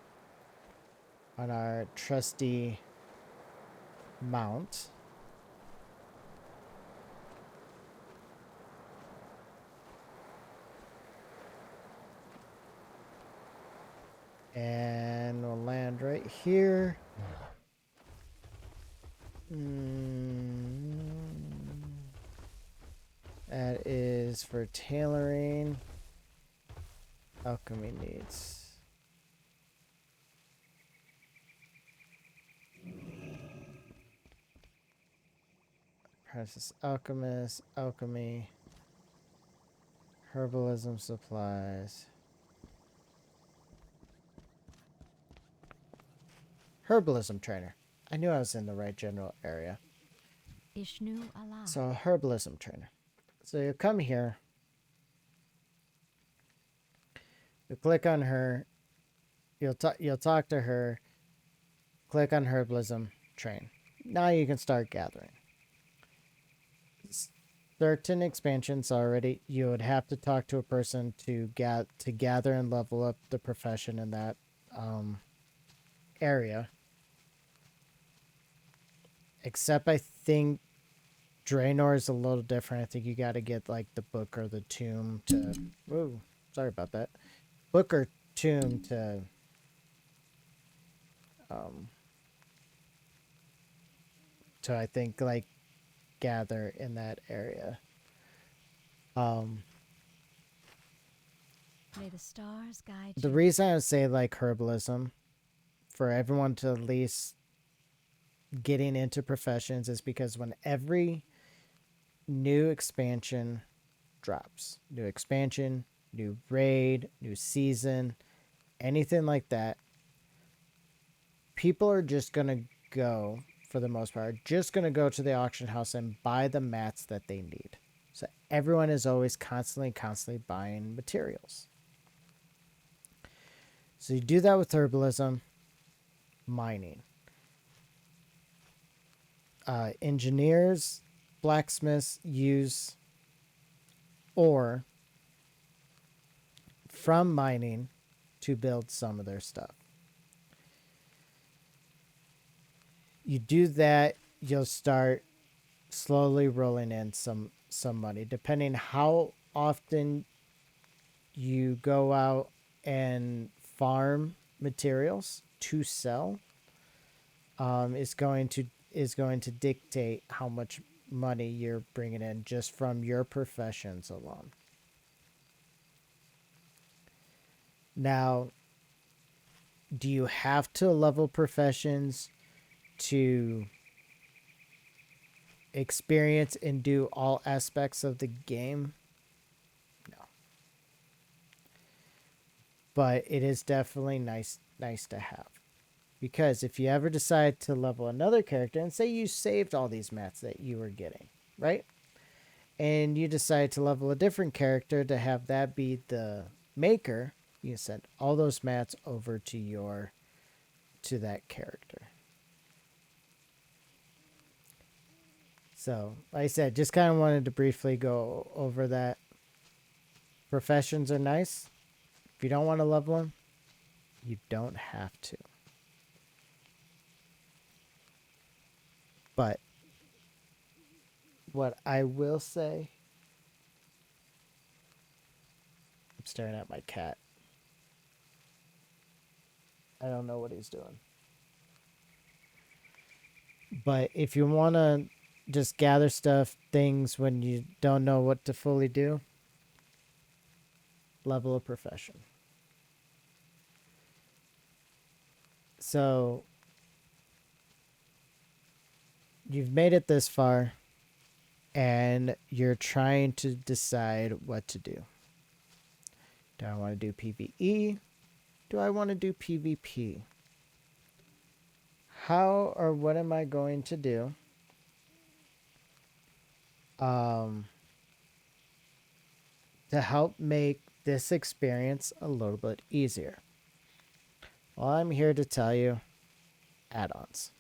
A: on our trusty mount. And we'll land right here. That is for tailoring. Alchemy needs. Process alchemist, alchemy, herbalism supplies. Herbalism trainer. I knew I was in the right general area.
B: Ishnu Allah.
A: So herbalism trainer. So you come here. You click on her. You'll talk to her. Click on herbalism train. Now you can start gathering. Certain expansions already, you would have to talk to a person to gather and level up the profession in that area. Except I think Draenor is a little different. I think you got to get like the book or the tomb to. Whoa, sorry about that. Book or tomb um to I think like gather in that area. Um,
B: May the stars guide
A: the
B: you.
A: reason I would say like herbalism for everyone to at least getting into professions is because when every new expansion drops, new expansion, new raid, new season, anything like that, people are just going to go, for the most part, just going to go to the auction house and buy the mats that they need. So everyone is always constantly buying materials. So you do that with herbalism, mining. Engineers, blacksmiths use ore from mining to build some of their stuff. You do that, you'll start slowly rolling in some money, depending how often you go out and farm materials to sell. Is going to dictate how much money you're bringing in just from your professions alone. Now, do you have to level professions to experience and do all aspects of the game? No. But it is definitely nice to have. Because if you ever decide to level another character, and say you saved all these mats that you were getting, right? And you decide to level a different character to have that be the maker, you send all those mats over to that character. So, like I said, just kind of wanted to briefly go over that. Professions are nice. If you don't want to level them, you don't have to. But what I will say, I'm staring at my cat. I don't know what he's doing. But if you want to just gather things when you don't know what to fully do, level of profession. So you've made it this far and you're trying to decide what to do. Do I want to do PvE? Do I want to do PvP? How or what am I going to do um, to help make this experience a little bit easier? Well, I'm here to tell you add-ons.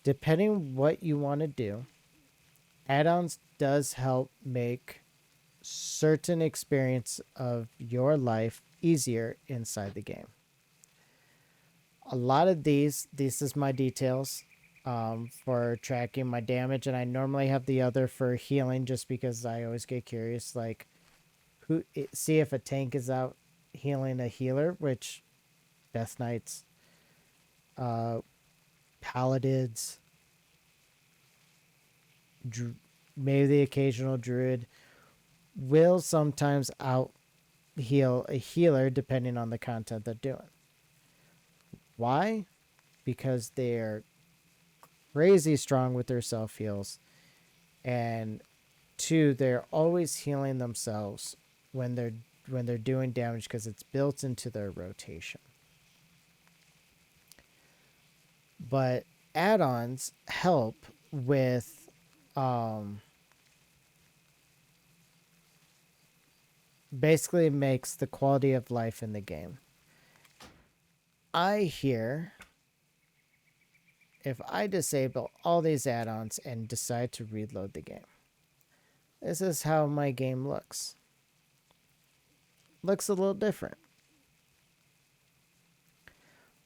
A: Depending what you want to do, add-ons does help make certain experience of your life easier inside the game. A lot of this is my details for tracking my damage, and I normally have the other for healing just because I always get curious, like see if a tank is out healing a healer, which Death Knights, uh, Paladins, maybe the occasional Druid will sometimes out heal a healer depending on the content they're doing. Why? Because they're crazy strong with their self heals, and two, they're always healing themselves when they're doing damage because it's built into their rotation. But add-ons help with basically makes the quality of life in the game. I hear if I disable all these add-ons and decide to reload the game, this is how my game looks. Looks a little different.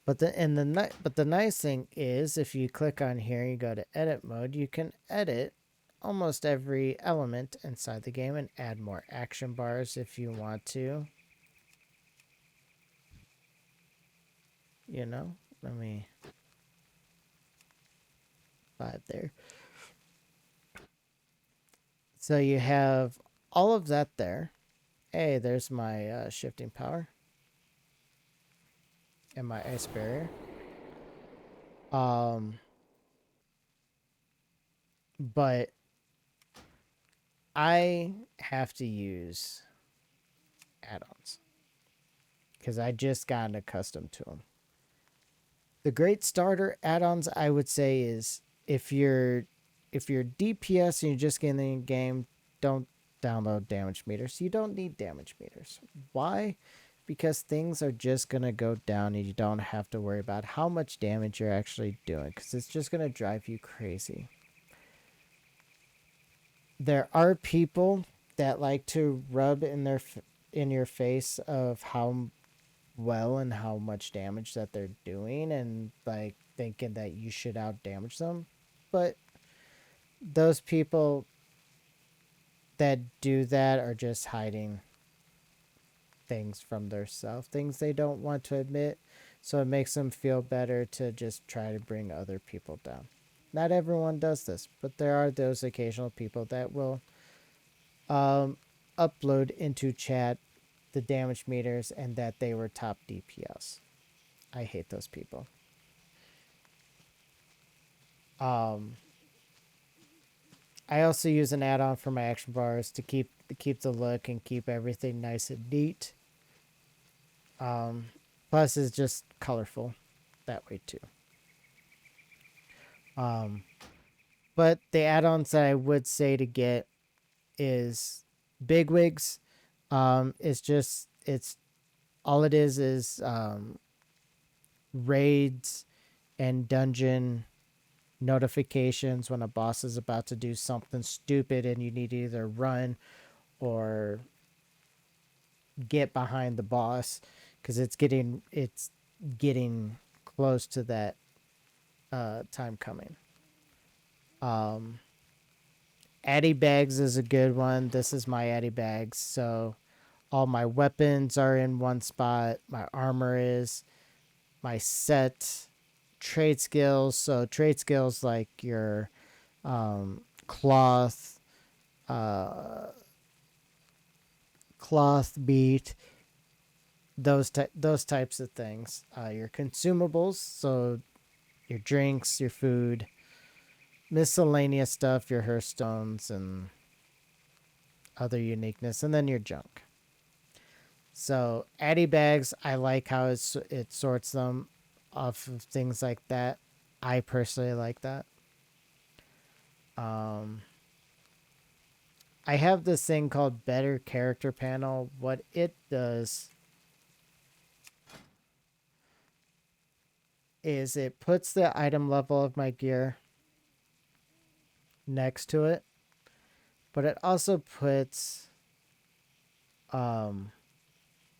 A: But the nice thing is, if you click on here, you go to edit mode, you can edit almost every element inside the game and add more action bars if you want to. You know, let me five there. So you have all of that there. Hey, there's my shifting power and my ice barrier. Um, but I have to use add-ons because I just gotten accustomed to them. The great starter add-ons I would say is if you're DPS and you're just getting in the game, don't download damage meters. You don't need damage meters. Why? Because things are just gonna go down and you don't have to worry about how much damage you're actually doing because it's just gonna drive you crazy. There are people that like to rub in your face of how well and how much damage that they're doing and like thinking that you should out damage them. But those people that do that are just hiding things from their self, things they don't want to admit. So it makes them feel better to just try to bring other people down. Not everyone does this, but there are those occasional people that will um, upload into chat the damage meters and that they were top DPS. I hate those people. Um, I also use an add-on for my action bars to keep the look and keep everything nice and neat. Plus, it's just colorful that way too. Um, but the add-ons that I would say to get is bigwigs. It's all it is raids and dungeon notifications when a boss is about to do something stupid and you need to either run or get behind the boss because it's getting close to that time coming. Um, Addy bags is a good one. This is my Addy bags, so all my weapons are in one spot. My armor is my set trade skills. So trade skills like your cloth, uh, cloth beat, those types of things. Your consumables, so your drinks, your food, miscellaneous stuff, your hearthstones, and other uniqueness, and then your junk. So Addy bags, I like how it sorts them off of things like that. I personally like that. Um, I have this thing called Better Character Panel. What it does is it puts the item level of my gear next to it, but it also puts um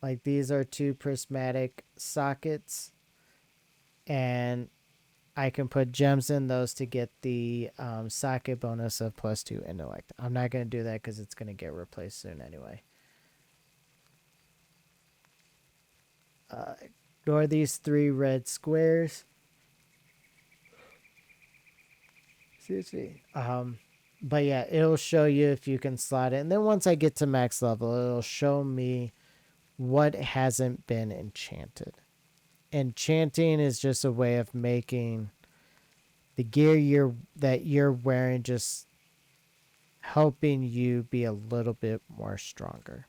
A: like these are two prismatic sockets and I can put gems in those to get the socket bonus of +2 intellect. I'm not going to do that because it's going to get replaced soon anyway. Ignore these three red squares. Excuse me. But yeah, it'll show you if you can slot it. And then once I get to max level, it'll show me what hasn't been enchanted. Enchanting is just a way of making the gear you're wearing just helping you be a little bit more stronger.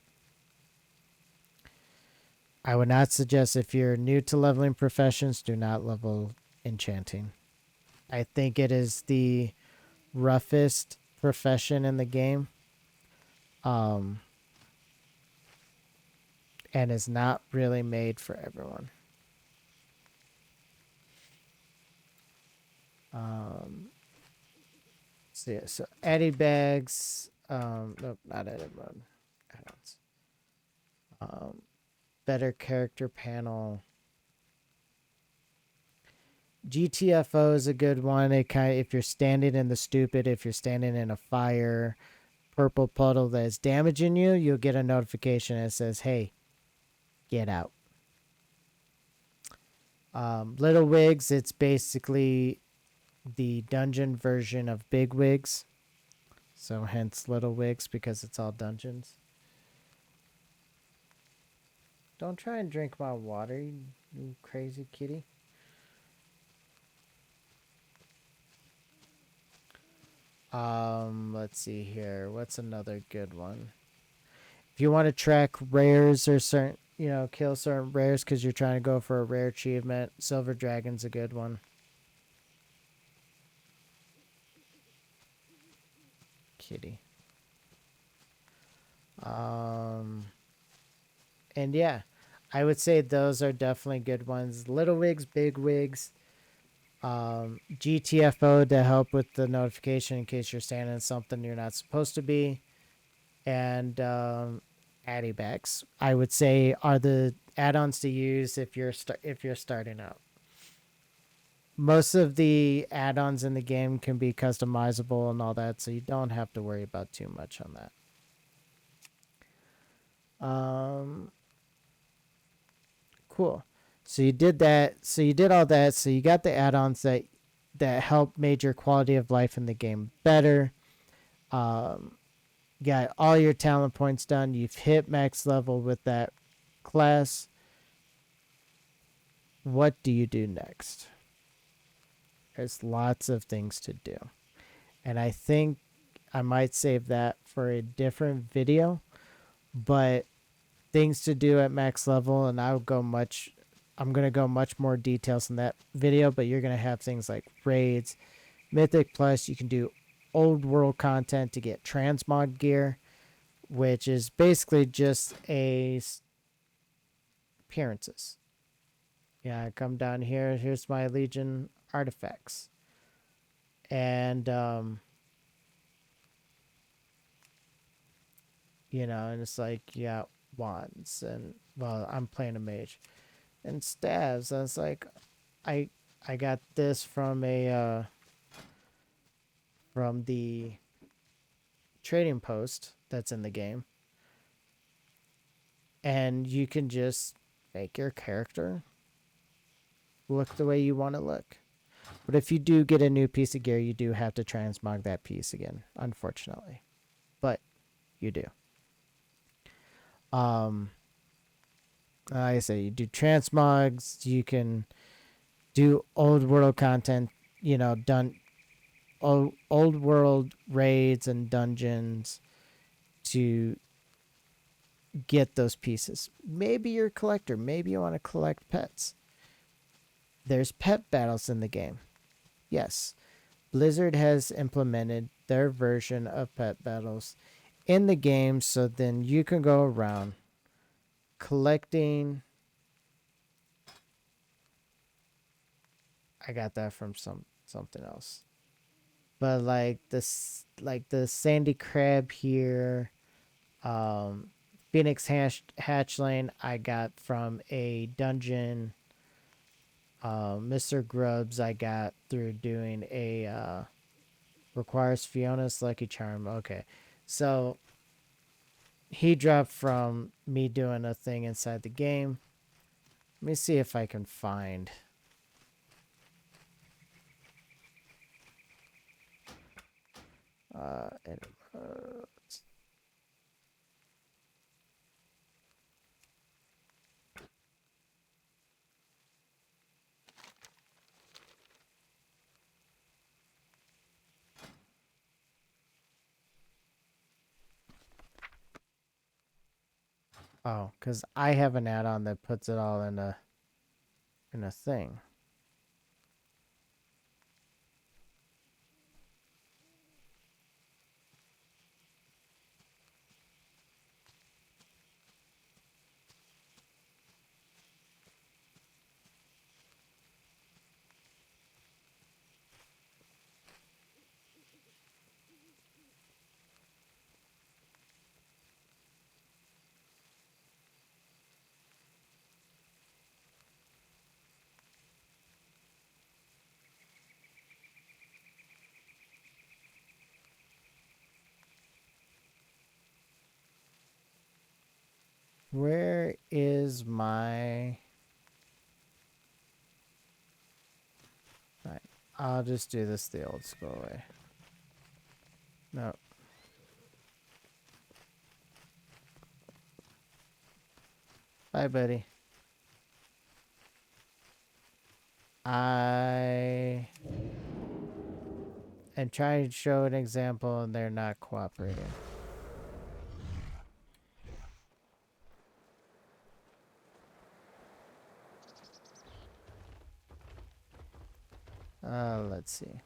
A: I would not suggest if you're new to leveling professions, do not level enchanting. I think it is the roughest profession in the game. Um, and is not really made for everyone. So yeah, so edit bags, nope, not edit mode. Add-ons. Better character panel. GTFO is a good one. It kind of, if you're standing in the stupid, if you're standing in a fire, purple puddle that is damaging you, you'll get a notification that says, "Hey, get out." Little Wigs, it's basically the dungeon version of Big Wigs, so hence Little Wigs because it's all dungeons. Don't try and drink my water, you crazy kitty. Let's see here. What's another good one? If you want to track rares or certain, kill certain rares because you're trying to go for a rare achievement, Silver Dragon's a good one. Kitty. Um, and yeah, I would say those are definitely good ones. Little Wigs, Big Wigs, GTFO to help with the notification in case you're standing in something you're not supposed to be, and Addy Bags, I would say, are the add-ons to use if you're starting out. Most of the add-ons in the game can be customizable and all that, so you don't have to worry about too much on that. Cool. So you did that. So you did all that. So you got the add-ons that help made your quality of life in the game better. You got all your talent points done. You've hit max level with that class. What do you do next? There's lots of things to do. And I think I might save that for a different video. But things to do at max level, and I'm going to go much more details in that video, but you're going to have things like raids, Mythic Plus. You can do old world content to get transmog gear, which is basically just appearances. Yeah, I come down here. Here's my Legion artifacts. And, and it's like, yeah, wands. And, well, I'm playing a mage. And staves. I was like, I I got this from the trading post that's in the game. And you can just make your character look the way you want to look. But if you do get a new piece of gear, you do have to transmog that piece again, unfortunately. But you do. Um, like I say, you do transmogs. You can do old world content. Done old world raids and dungeons to get those pieces. Maybe you're a collector. Maybe you want to collect pets. There's pet battles in the game. Yes, Blizzard has implemented their version of pet battles in the game, so then you can go around collecting. I got that from something else. But like the sandy crab here, Phoenix hatchling, I got from a dungeon. Mr. Grubbs, I got through doing a requires Fiona's Lucky Charm. Okay, so he dropped from me doing a thing inside the game. Let me see if I can find. Edit modes. Oh, because I have an add-on that puts it all in a thing. Where is my... Right. I'll just do this the old school way. No. Bye, buddy. I am trying to show an example and they're not cooperating. Let's see.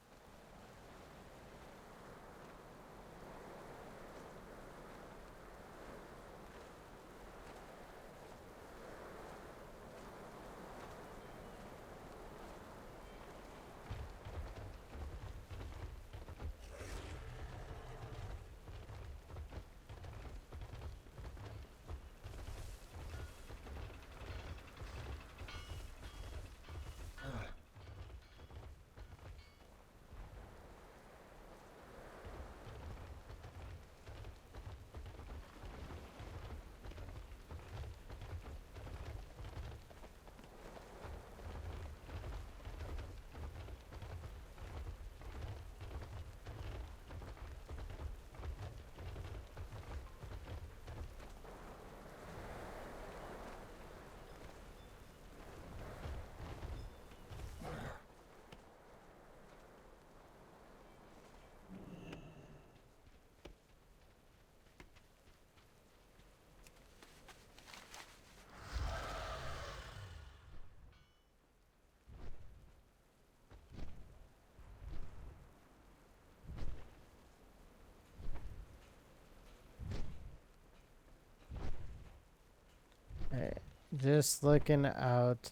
A: Alright. Just looking out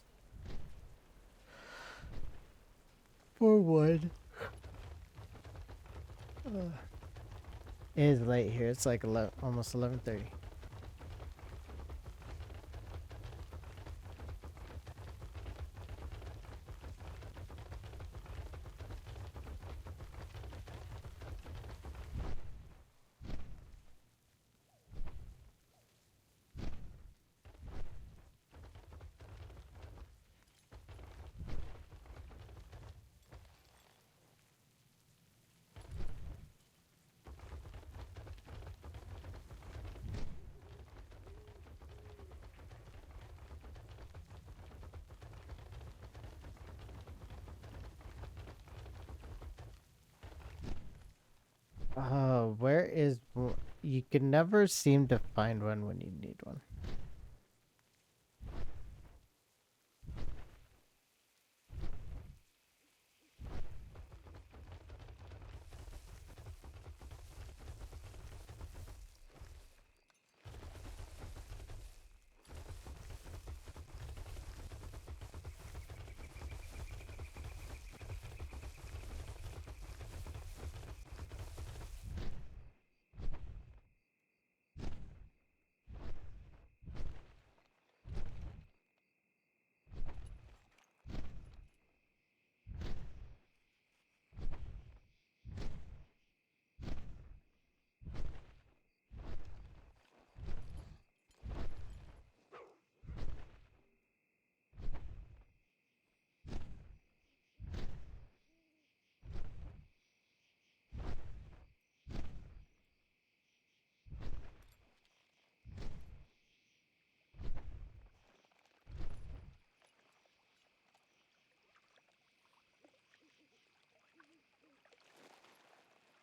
A: for wood. It is late here. It's like almost 11:30. Oh, where is... You can never seem to find one when you need one.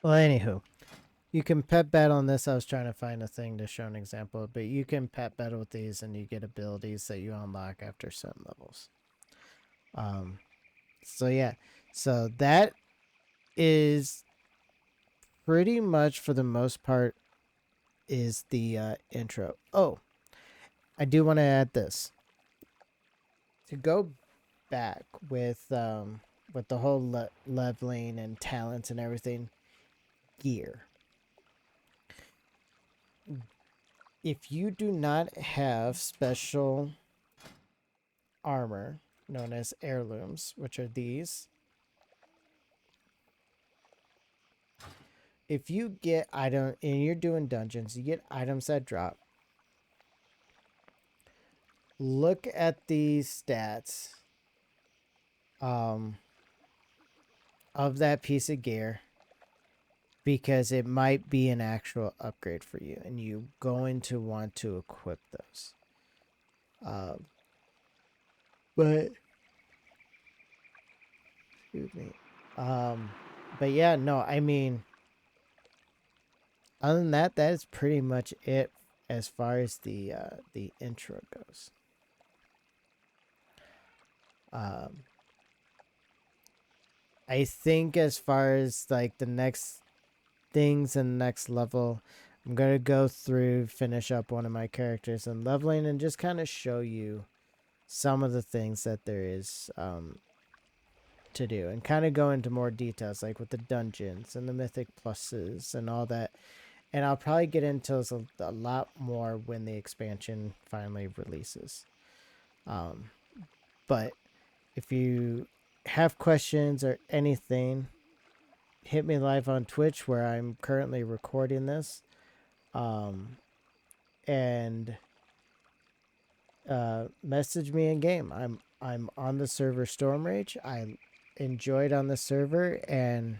A: Well, anywho, you can pet battle on this. I was trying to find a thing to show an example, but you can pet battle with these and you get abilities that you unlock after certain levels. So yeah, so that is pretty much for the most part is the intro. Oh, I do want to add this to go back with the whole leveling and talents and everything. Gear. If you do not have special armor known as heirlooms, which are these, if you get item and you're doing dungeons, you get items that drop. look at the stats um, of that piece of gear because it might be an actual upgrade for you, and you're going to want to equip those. But excuse me. Um, but yeah, no, I mean, other than that, that is pretty much it as far as the intro goes. Um, I think as far as like the next things and next level, I'm gonna go through, finish up one of my characters and leveling, and just kind of show you some of the things that there is to do, and kind of go into more details, like with the dungeons and the mythic pluses and all that. And I'll probably get into those a lot more when the expansion finally releases. Um, but if you have questions or anything, hit me live on Twitch where I'm currently recording this. And message me in game. I'm on the server Storm Rage. I enjoyed on the server, and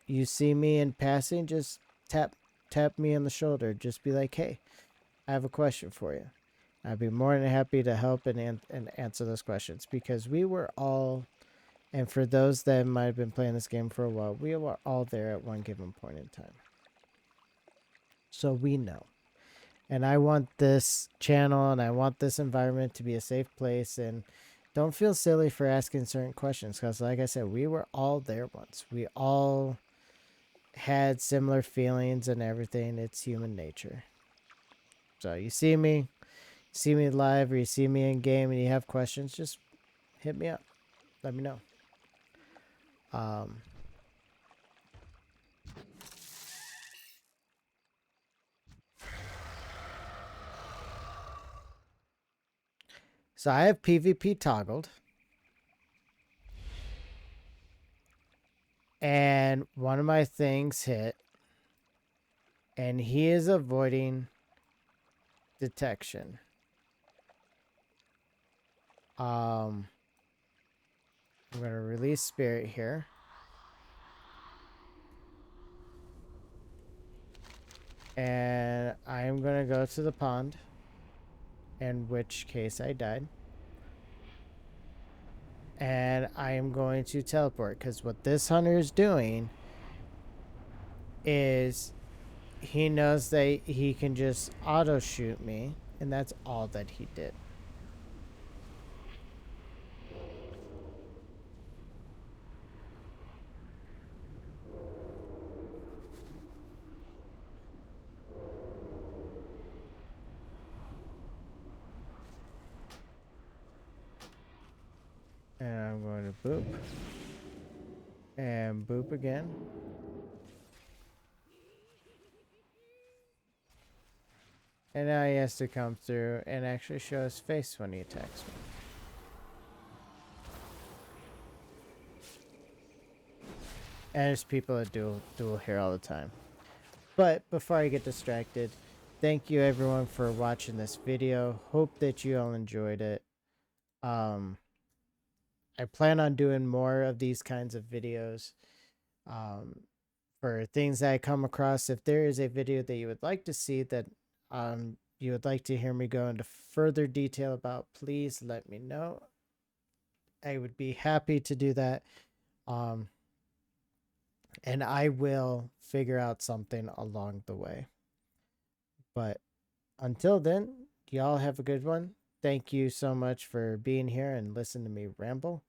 A: you see me in passing, just tap me on the shoulder. Just be like, "Hey, I have a question for you." I'd be more than happy to help and answer those questions, because we were all, and for those that might have been playing this game for a while, we were all there at one given point in time. So we know. And I want this channel and I want this environment to be a safe place. And don't feel silly for asking certain questions, because, like I said, we were all there once. We all had similar feelings and everything. It's human nature. So you see me live, or you see me in game and you have questions, just hit me up. Let me know. Um, so I have PvP toggled. And one of my things hit, and he is avoiding detection. I'm going to release Spirit here. And I'm going to go to the pond, in which case I died. And I am going to teleport, because what this hunter is doing is he knows that he can just auto shoot me, and that's all that he did. And I'm going to boop. And boop again. And now he has to come through and actually show his face when he attacks me. And there's people that dual here all the time. But before I get distracted, thank you everyone for watching this video. Hope that you all enjoyed it. I plan on doing more of these kinds of videos. For things that I come across. If there is a video that you would like to see that you would like to hear me go into further detail about, please let me know. I would be happy to do that. And I will figure out something along the way. But until then, y'all have a good one. Thank you so much for being here and listening to me ramble.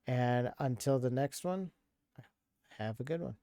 A: And until the next one, have a good one.